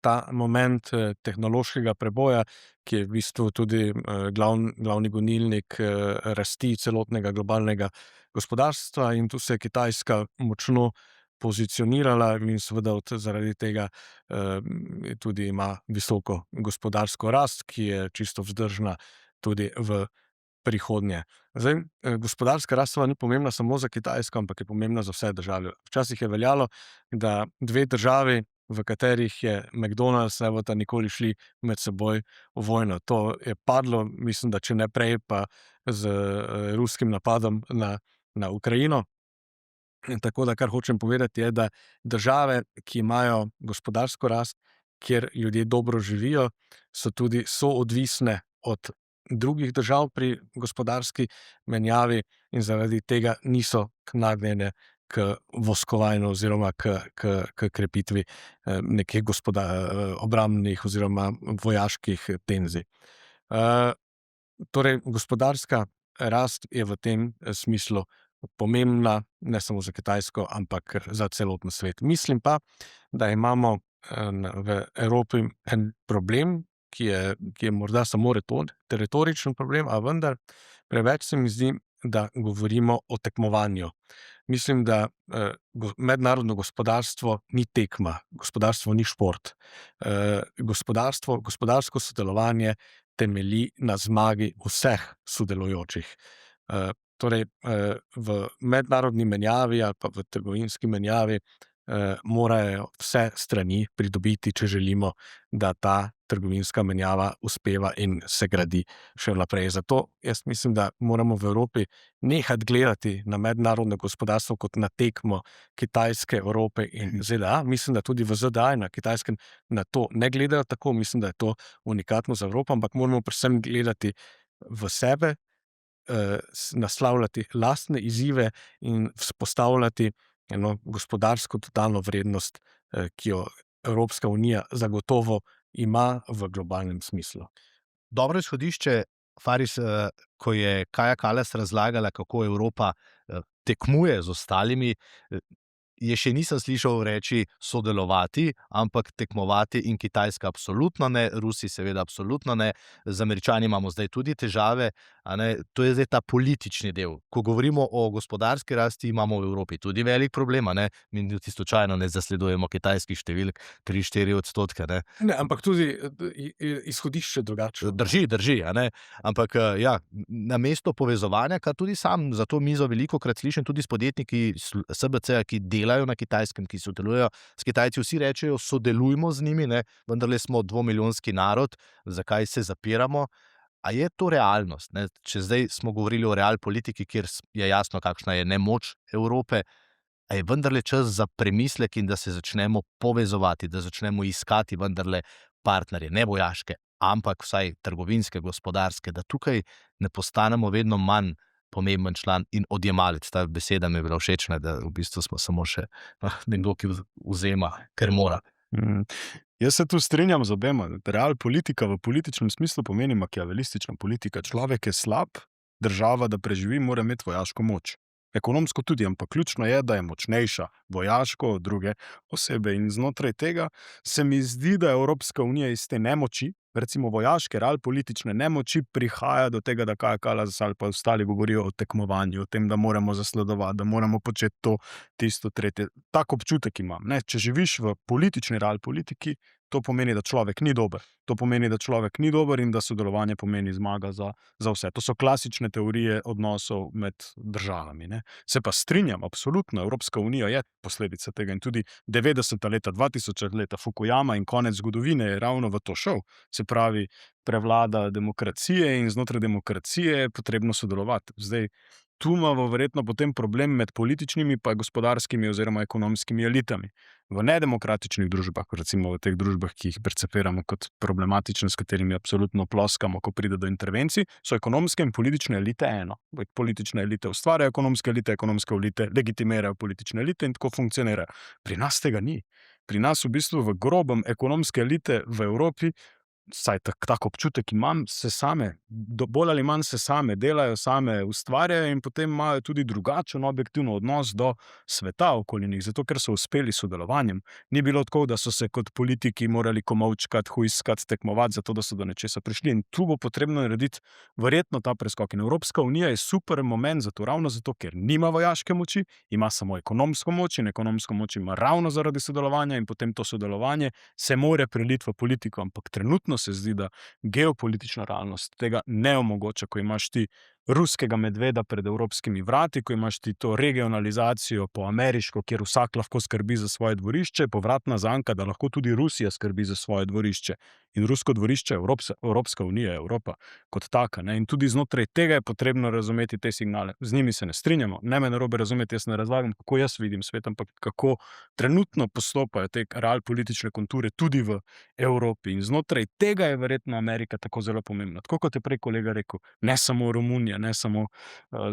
ta moment tehnološkega preboja, ki je v bistvu tudi glavni gonilnik rasti celotnega globalnega gospodarstva, in tu se je Kitajska močno pozicionirala in seveda zaradi tega tudi ima visoko gospodarsko rast, ki je čisto vzdržna tudi v prihodnje. Zdaj, gospodarska rast ni pomembna samo za Kitajsko, ampak je pomembna za vse države. Včasih je veljalo, da 2 državi, v katerih je McDonald's, ne bosta nikoli šli med seboj v vojno. To je padlo, mislim, da če ne prej, pa z ruskim napadom na Ukrajino. In tako da, kar hočem povedati, je, da države, ki imajo gospodarsko rast, kjer ljudje dobro živijo, so tudi soodvisne od drugih držav pri gospodarski menjavi in zaradi tega niso nagnjene k voskovanju oziroma k krepitvi nekih obrambnih oziroma vojaških tenzij. Torej, gospodarska rast je v tem smislu pomembna ne samo za Kitajsko, ampak za celoten svet. Mislim pa, da imamo v Evropi en problem, ki je morda samo retoričen problem, a vendar preveč se mi zdi, da govorimo o tekmovanju. Mislim, da mednarodno gospodarstvo ni tekma, gospodarstvo ni šport. Gospodarsko sodelovanje temelji na zmagi vseh sodelujočih. Torej, v mednarodni menjavi ali pa v trgovinski menjavi morajo vse strani pridobiti, če želimo, da ta trgovinska menjava uspeva in se gradi še naprej. Zato jaz mislim, da moramo v Evropi nehati gledati na mednarodno gospodarstvo kot na tekmo Kitajske, Evrope in ZDA. Mislim, da tudi v ZDA in na Kitajskem na to ne gledajo tako. Mislim, da je to unikatno za Evropo, ampak moramo predvsem gledati v sebe, naslavljati lastne izzive in vzpostavljati eno gospodarsko dodano vrednost, ki jo Evropska unija zagotovo ima v globalnem smislu. Dobro izhodišče, Faris, ko je Kaja Kallas razlagala, kako Evropa tekmuje z ostalimi, je še nisem slišal reči sodelovati, ampak tekmovati, in Kitajska absolutno ne, Rusi seveda absolutno ne, z Američani imamo zdaj tudi težave, a ne, to je zdaj ta politični del. Ko govorimo o gospodarski rasti, imamo v Evropi tudi velik problem, a ne, mi niti slučajno ne zasledujemo kitajskih številk 3-4%, ne. Ne, ampak tudi izhodišče drugače. Drži, a ne, ampak ja, namesto povezovanja, kar tudi sam za to mizo velikokrat slišim, tudi s podjetniki SBC-ja, ki delajo na Kitajskem, ki sodelujejo s Kitajci, vsi rečejo, sodelujmo z njimi, ne, vendarle smo dvomilijonski narod, zakaj se zapiramo? A je to realnost, ne? Če zdaj smo govorili o realpolitiki, kjer je jasno, kakšna je nemoč Evrope, a je vendarle čas za premislek in da se začnemo povezovati, da začnemo iskati vendarle partnerje, ne vojaške, ampak vsaj trgovinske, gospodarske, da tukaj ne postanemo vedno manj pomemben član in odjemalec. Ta beseda mi je bila všečna, da v bistvu smo samo še nekdo, ki vzema, ker mora. Jaz se tu strinjam z obema. Realpolitika v političnem smislu pomeni makiavelistična politika. Človek je slab, država, da preživi, mora imeti vojaško moč. Ekonomsko tudi, ampak ključno je, da je močnejša vojaško od druge osebe. In znotraj tega se mi zdi, da Evropska unija iz te nemoči, recimo vojaške, realpolitične nemoči, prihaja do tega, da Kaja Kallas ali pa ostali govorijo o tekmovanju, o tem, da moramo zasledovati, da moramo početi to, tisto, tretje. Tak občutek imam. Ne? Če živiš v politični realpolitiki, to pomeni, da človek ni dober. To pomeni, da človek ni dober in da sodelovanje pomeni zmaga za vse. To so klasične teorije odnosov med državami. Ne? Se pa strinjam, absolutno, Evropska unija je posledica tega in tudi 90. leta, 2000 leta Fukuyama in konec zgodovine je ravno v to šel. Se pravi, prevlada demokracije in znotraj demokracije je potrebno sodelovati. Zdaj, tu imamo verjetno potem problem med političnimi pa gospodarskimi oziroma ekonomskimi elitami. V nedemokratičnih družbah, recimo v teh družbah, ki jih percepiramo kot problematične, s katerimi absolutno ploskamo, ko pride do intervencij, so ekonomske in politične elite eno. Politične elite ustvarjajo ekonomske elite legitimirajo politične elite in tako funkcionirajo. Pri nas tega ni. Pri nas v bistvu v grobem ekonomske elite v Evropi, saj tak občutek imam, se same, bolj ali manj se same delajo, same ustvarjajo in potem imajo tudi drugačen objektivno odnos do sveta okoli njih, zato ker so uspeli s sodelovanjem. Ni bilo tako, da so se kot politiki morali komovčkati, hujskati, tekmovati, zato da so do nečesa prišli. In tu bo potrebno narediti verjetno ta preskok. In Evropska unija je super moment za to, ravno zato, ker nima vojaške moči, ima samo ekonomsko moč in ekonomsko moč ima ravno zaradi sodelovanja in potem to sodelovanje se more preliti v politiko, ampak trenutno se zdi, da geopolitična realnost tega ne omogoča, ko imaš ti ruskega medveda pred evropskimi vrati, ko imaš ti to regionalizacijo po ameriško, kjer vsak lahko skrbi za svoje dvorišče, povratna zanka, da lahko tudi Rusija skrbi za svoje dvorišče. In rusko dvorišče je Evropska unija, Evropa kot taka. Ne? In tudi znotraj tega je potrebno razumeti te signale. Z njimi se ne strinjamo, ne me narobe razumeti, jaz ne razlagam, kako jaz vidim svet, ampak kako trenutno postopajo te realpolitične konture tudi v Evropi. In znotraj tega je verjetno Amerika tako zelo pomembna. Tako kot je prej kolega rekel, ne samo Romunija, ne samo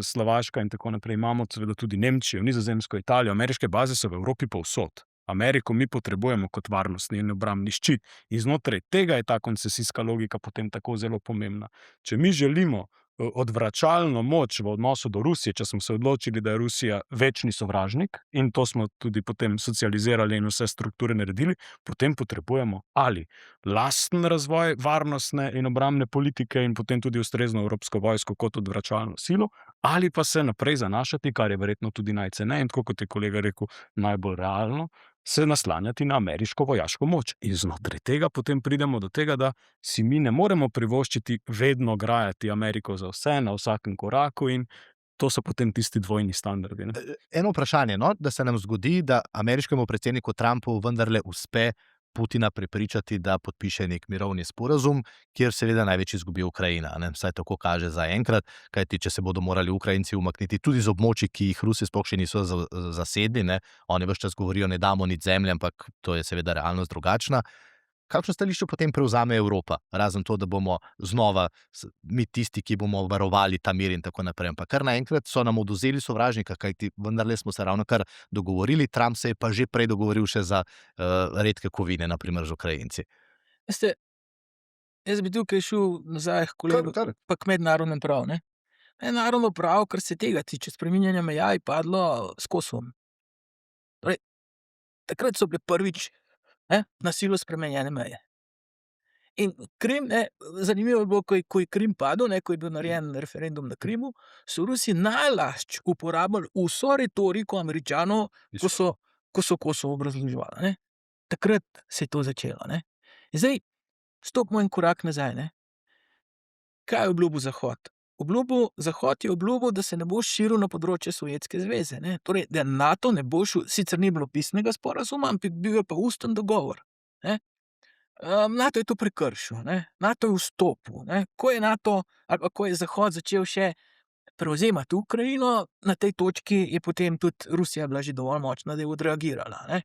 Slovaška in tako naprej, imamo seveda tudi Nemčijo, Nizozemsko, Italijo, ameriške baze so v Evropi povsod. Ameriko mi potrebujemo kot varnostni in obrambni ščit. In znotraj tega je ta koncesijska logika potem tako zelo pomembna. Če mi želimo odvračalno moč v odnosu do Rusije, če smo se odločili, da je Rusija večni sovražnik in to smo tudi potem socializirali in vse strukture naredili, potem potrebujemo ali lasten razvoj varnostne in obrambne politike in potem tudi ustrezno evropsko vojsko kot odvračalno silo, ali pa se naprej zanašati, kar je verjetno tudi najceneje in tako kot je kolega rekel, najbolj realno, se naslanjati na ameriško vojaško moč. In znotraj tega potem pridemo do tega, da si mi ne moremo privoščiti vedno grajati Ameriko za vse, na vsakem koraku in to so potem tisti dvojni standardi. Ne? Eno vprašanje, no, da se nam zgodi, da ameriškemu predsedniku Trumpu vendarle uspe Putina prepričati, da podpiše nek mirovni sporazum, kjer seveda največ izgubi Ukrajina. Ne? Vsaj tako kaže zaenkrat, kajti če se bodo morali Ukrajinci umakniti tudi z območij, ki jih Rusi sploh še niso zasedli, ne? Oni ves čas govorijo, ne damo nič zemlje, ampak to je seveda realnost drugačna. Kakšno stališče potem prevzame Evropa, razen to, da bomo znova mi tisti, ki bomo varovali ta mir in tako naprej. Ampak kar naenkrat so nam odvzeli sovražnika, kajti vendarle smo se ravnokar dogovorili, Trump se je pa že prej dogovoril še za redke kovine, naprimer z Ukrajinci. Veste, jaz bi tukaj šel nazaj k kolegu, pa k mednarodnem pravu. Ne? Mednarodno pravo, kar se tega tiče, spreminjanja meja je padlo s Kosovom. Torej, takrat so bile prvič na silo spremenjene meje. In Krim, zanimivo je bilo, ko je Krim padel, ko je bil narejen referendum na Krimu, so Rusi najlašč uporabili vso retoriko Američanov, ko so Kosovo obrazloževali. Ne? Takrat se je to začelo. Ne? In zdaj stopimo en korak nazaj. Ne? Kaj je obljubil Zahod? Zahod je obljubil, da se ne bo širil na področje Sovjetske zveze. Ne? Torej, da NATO ne bo šel, sicer ni bilo pisnega sporazuma, ampak bil je pa usten dogovor. Ne? NATO je to prekršil, ne? NATO je vstopil. Ne? Ko je NATO, ali ko je Zahod začel še prevzemati Ukrajino, na tej točki je potem tudi Rusija bila že dovolj močna, da je odreagirala. Ne?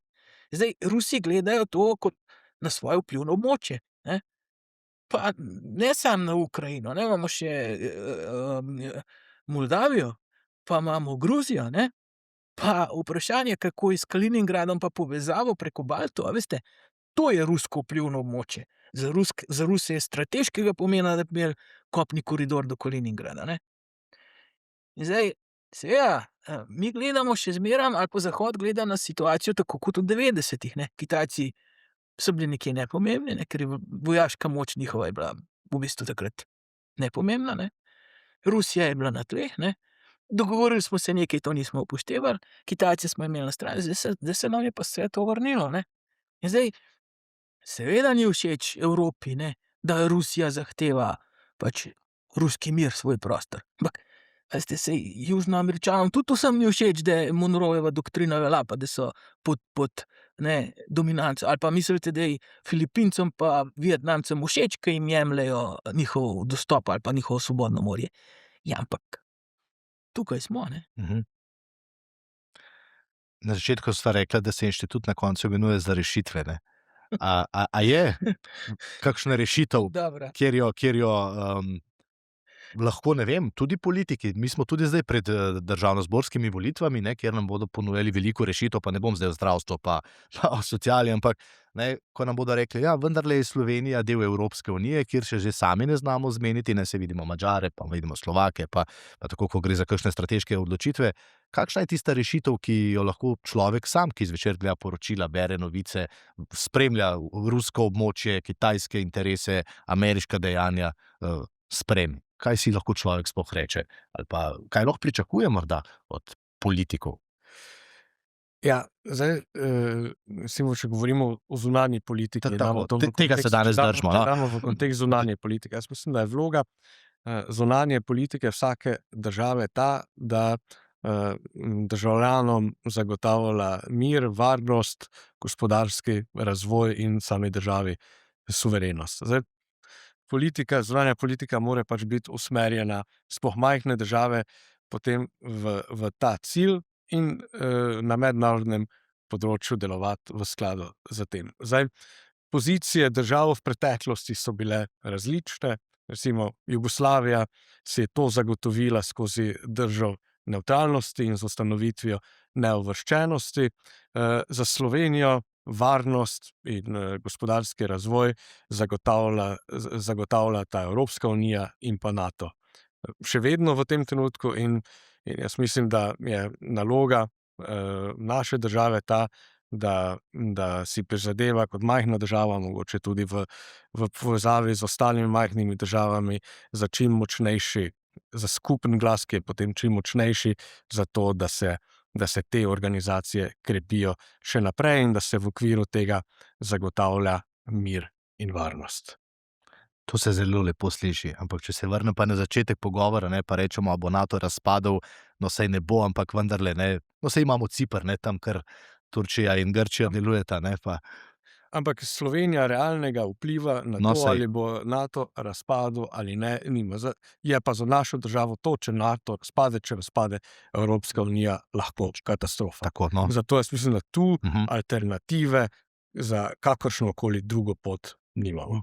Zdaj, Rusi gledajo to kot na svoje vplivno območje. Ne? Pa ne samo na Ukrajino, ne, imamo še Moldavijo, pa imamo Gruzijo, ne, pa vprašanje, kako je s Kaliningradom pa povezavo preko Baltova, veste, to je rusko vplivno območje. Za Ruse je strateškega pomena, da bi imeli kopni koridor do Kaliningrada, ne. In zdaj, seveda, mi gledamo še zmeram, ali pa Zahod gleda na situacijo tako kot v 90-ih, ne, Kitajci so bili nekje nepomembni, ne, ker je vojaška moč njihova je bila v bistvu takrat nepomembna. Ne. Rusija je bila na tleh, ne. Dogovorili smo se nekaj, to nismo upoštevali, Kitajce smo imeli na strani, zdaj se nam je pa vse to vrnilo. Ne. In zdaj, seveda ni všeč Evropi, ne, da Rusija zahteva pač ruski mir, svoj prostor. Ampak, veste, sej Južnoameričanom tudi vsem ni všeč, da je Monroeva doktrina velja, pa da so pod dominanco. Ali pa mislite, da je Filipincem pa Vietnamcem všeč, ki jim jemljejo njihov dostop ali pa njihovo svobodno morje. Ja, ampak tukaj smo, ne. Na začetku sva rekla, da se inštitut na koncu imenuje za rešitve. Ne? A je kakšna rešitev, Dobra. kjer jo lahko, ne vem, tudi politiki, mi smo tudi zdaj pred državnozborskimi volitvami, ne, kjer nam bodo ponujali veliko rešitev, pa ne bom zdaj o zdravstvu, pa o sociali, ampak ne, ko nam bodo rekli, ja, vendarle je Slovenija del Evropske unije, kjer še že sami ne znamo zmeniti, ne, se vidimo Madžare, pa vidimo Slovake, pa tako, ko gre za kakšne strateške odločitve. Kakšna je tista rešitev, ki jo lahko človek sam, ki zvečer gleda poročila, bere novice, spremlja rusko območje, kitajske interese, ameriška dejanja, spremi? Kaj si lahko človek sploh reče? Ali pa kaj lahko pričakuje morda od politikov? Ja, zdaj, če govorimo o zunanji politiki, Tega se danes držimo. Damo v kontekst zunanje politike. Jaz mislim, da je vloga zunanje politike vsake države ta, da državljanom zagotavlja mir, varnost, gospodarski razvoj in sami državi suverenost. Zdaj, zunanja politika mora pač biti usmerjena sploh majhne države potem v ta cilj in na mednarodnem področju delovati v skladu z tem. Zdaj, pozicije držav v preteklosti so bile različne, recimo Jugoslavija si je to zagotovila skozi držo nevtralnosti in z ustanovitvijo neuvrščenosti. Za Slovenijo varnost in gospodarski razvoj zagotavlja ta Evropska unija in pa NATO. še vedno v tem trenutku in jaz mislim, da je naloga naše države ta, da si prizadeva kot majhna država, mogoče tudi v povezavi z ostalimi majhnimi državami, za čim močnejši, za skupen glas, ki je potem čim močnejši, za to, da se te organizacije krepijo še naprej in da se v okviru tega zagotavlja mir in varnost. To se zelo lepo sliši, ampak če se vrnem pa na začetek pogovora, ne, pa rečemo, a bo NATO razpadel, no sej ne bo, ampak vendarle, ne, no sej imamo Ciper, ne, tam kar Turčija in Grčija delujeta, ne, pa Ampak Slovenija realnega vpliva na No, to, sej. ali bo NATO razpadel ali ne, nima. Je pa za našo državo to, če NATO razpade, če razpade Evropska unija, lahko katastrofa. tako, no. Zato jaz mislim, da tu Mhm. alternative za kakršnokoli drugo pot nimamo.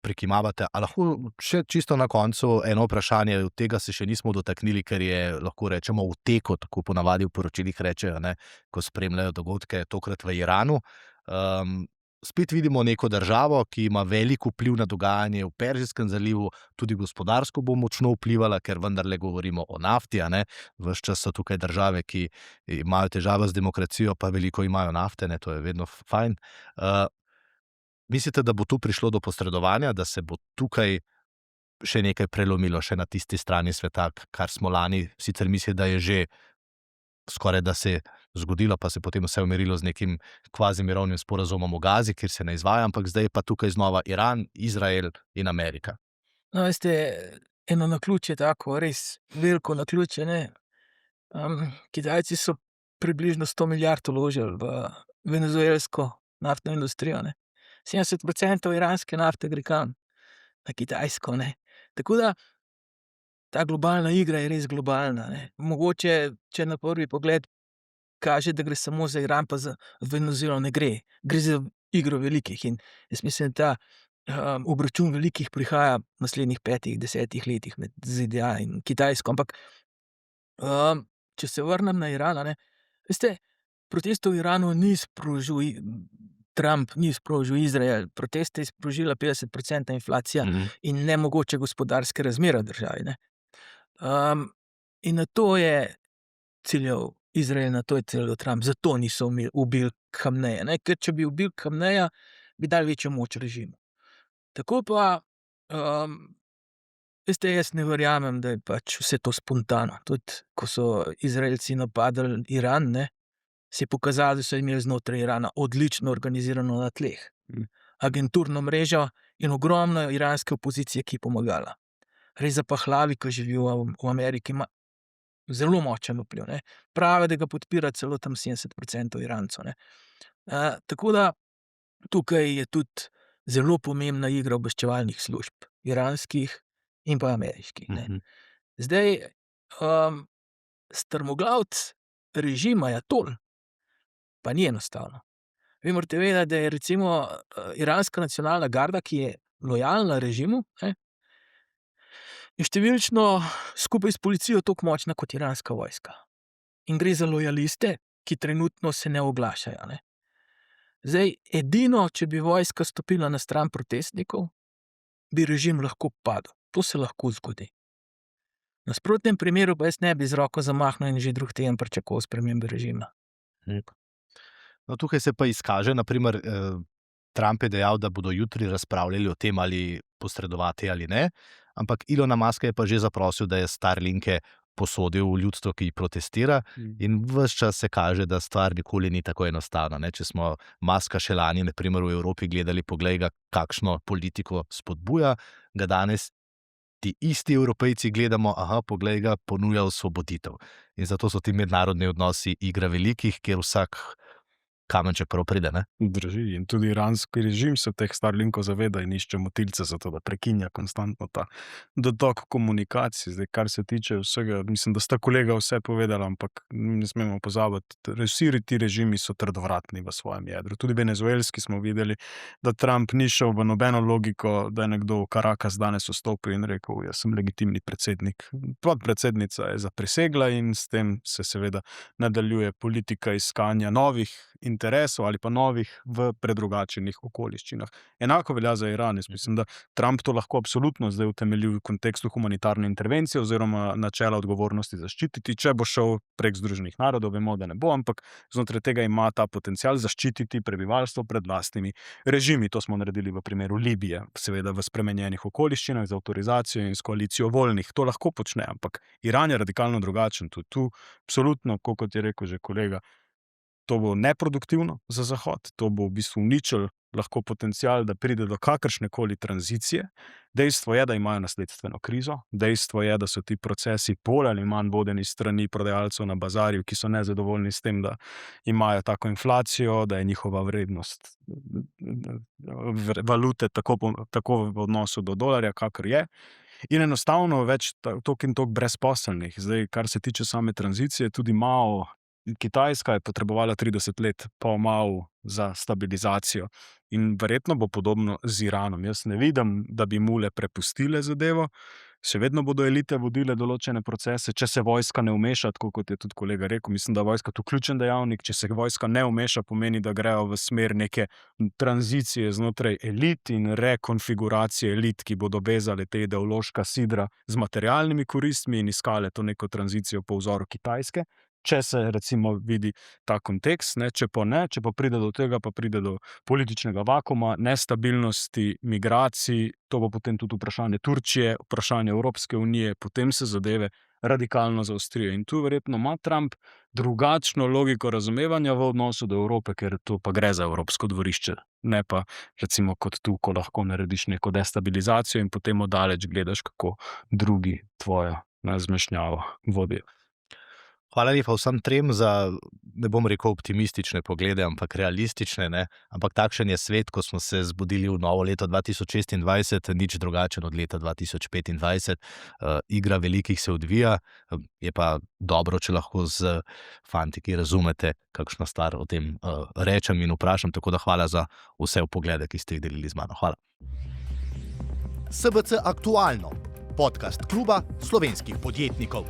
Prikimavate. A lahko še čisto na koncu eno vprašanje, od tega se še nismo dotaknili, ker je, lahko rečemo, v teku, tako ponavadi v poročilih rečejo, ne, ko spremljajo dogodke, tokrat v Iranu. Spet vidimo neko državo, ki ima velik vpliv na dogajanje v Perzijskem zalivu, tudi gospodarsko bo močno vplivala, ker vendarle govorimo o nafti, a ne. Ves čas so tukaj države, ki imajo težave z demokracijo, pa veliko imajo nafte, ne, to je vedno fajn. Mislite, da bo tu prišlo do posredovanja, da se bo tukaj še nekaj prelomilo, še na tisti strani sveta, kar smo lani sicer mislili, da je že skoraj da se je zgodilo, pa se je potem vse umirilo z nekim kvazi mirovnim sporazumom o Gazi, kjer se ne izvaja, ampak zdaj je pa tukaj znova Iran, Izrael in Amerika. No, veste, eno naključje tako, res veliko naključje, ne. Kitajci so približno 100 milijard vložili v venezuelsko naftno industrijo, ne. 70% iranske nafte gre kam? Na Kitajsko, ne. Tako da ta globalna igra je res globalna, ne. Mogoče, če na prvi pogled kaže, da gre samo za Iran pa za Venezuelo, ne gre. Gre za igro velikih in jaz mislim, da ta obračun velikih prihaja v naslednjih 5-10 letih med ZDA in Kitajsko. Ampak če se vrnem na Iran, a ne, veste, protestov v Iranu ni sprožil Trump, ni sprožil Izrael, proteste je sprožila 50% inflacija in nemogoče gospodarske razmere v državi, ne. In na to je ciljal Izrael, na to je ciljal Trump, zato niso ubili Khameneja, ne, ker če bi ubili Khameneja, bi dali večjo moč režimu. Tako pa, veste, jaz ne verjamem, da je pač vse to spontano. Tudi ko so Izraelci napadli Iran, ne, se je pokazalo, da so imeli znotraj Irana odlično organizirano na tleh. Agenturno mrežo in ogromno iranske opozicije, ki je pomagala. Reza Pahlavi, ki živi v Ameriki, ima zelo močen vpliv, ne. Pravi, da ga podpira celo tam 70% Irancev, ne. Tako da tukaj je tudi zelo pomembna igra obveščevalnih služb, iranskih in pa ameriških, ne. Zdaj, strmoglavc režima Ajatol pa ni enostavno. Vi morate vedeti, da je recimo iranska nacionalna garda, ki je lojalna režimu, ne, je številčno skupaj s policijo toliko močna kot iranska vojska. In gre za lojaliste, ki trenutno se ne oglašajo, ne. Zdaj, edino, če bi vojska stopila na stran protestnikov, bi režim lahko padel. To se lahko zgodi. V nasprotnem primeru pa jaz ne bi z roko zamahnil in že drug teden pričakoval spremembe režima. No, tukaj se pa izkaže, na primer, Trump je dejal, da bodo jutri razpravljali o tem, ali posredovati ali ne, ampak Ilona Muska je pa že zaprosil, da je Starlinke posodil v ljudstvo, ki protestira, in ves čas se kaže, da stvar nikoli ni tako enostavna, ne. Če smo Muska še lani, na primer, v Evropi gledali, poglej ga, kakšno politiko spodbuja, ga danes ti isti Evropejci gledamo, aha, poglej ga, ponuja osvoboditev. In zato so ti mednarodni odnosi igra velikih, kjer vsak kamenček prav pride, ne? Drži. In tudi iranski režim se teh Starlinkov zaveda in išče motilce za to, da prekinja konstantno ta dotok komunikacij. Zdaj, kar se tiče vsega, mislim, da sta kolega vse povedala, ampak ne smemo pozabiti, vsi ti režimi so trdovratni v svojem jedru. Tudi venezuelski smo videli, da Trump ni šel v nobeno logiko, da je nekdo v Caracas danes vstopil in rekel, jaz sem legitimni predsednik. Podpredsednica je zaprisegla in s tem se seveda nadaljuje politika iskanja novih interesov ali pa novih v predrugačenih okoliščinah. Enako velja za Iran. Jaz mislim, da Trump to lahko absolutno zdaj utemelji v kontekstu humanitarne intervencije oziroma načela odgovornosti zaščititi. Če bo šel prek Združenih narodov, vemo, da ne bo, ampak znotraj tega ima ta potencial zaščititi prebivalstvo pred lastnimi režimi. To smo naredili v primeru Libije, seveda v spremenjenih okoliščinah z avtorizacijo in s koalicijo voljnih. To lahko počne, ampak Iran je radikalno drugačen. Tudi tu, absolutno, kot je rekel že kolega, to bo neproduktivno za Zahod, to bo v bistvu uničilo lahko potencial, da pride do kakršnekoli tranzicije. Dejstvo je, da imajo nasledstveno krizo, dejstvo je, da so ti procesi bolj ali manj vodeni strani prodajalcev na bazarju, ki so nezadovoljni s tem, da imajo tako inflacijo, da je njihova vrednost valute tako v odnosu do dolarja, kakor je. In enostavno več toliko in toliko brezposelnih. Zdaj, kar se tiče same tranzicije, tudi Mao, Kitajska je potrebovala 30 let po Mao za stabilizacijo. In verjetno bo podobno z Iranom. Jaz ne vidim, da bi mule prepustile zadevo. Še vedno bodo elite vodile določene procese, če se vojska ne vmeša, tako kot je tudi kolega rekel. Mislim, da je vojska tu ključen dejavnik. Če se vojska ne vmeša, pomeni, da grejo v smer neke tranzicije znotraj elit in rekonfiguracije elit, ki bodo vezale te ideološka sidra z materialnimi koristmi in iskale to neko tranzicijo po vzoru Kitajske. Če se recimo vidi ta kontekst, če pa pride do tega, pa pride do političnega vakuma, nestabilnosti, migracij, to bo potem tudi vprašanje Turčije, vprašanje Evropske unije, potem se zadeve radikalno zaostrijo. In tu verjetno ima Trump drugačno logiko razumevanja v odnosu do Evrope, ker tu pa gre za evropsko dvorišče, ne pa recimo kot tu, ko lahko narediš neko destabilizacijo in potem oddaleč gledaš, kako drugi tvojo zmešnjavo vodijo. Hvala lepa vsem trem za, ne bom rekel optimistične poglede, ampak realistične. Ne? Ampak takšen je svet, ko smo se zbudili v novo leto 2026, nič drugačen od leta 2025. Igra velikih se odvija, je pa dobro, če lahko z fanti, ki razumete, kakšna stvar o tem rečem in vprašam. Tako da hvala za vse vpoglede, ki ste jih delili z mano. Hvala. SBC Aktualno, podcast kluba slovenskih podjetnikov.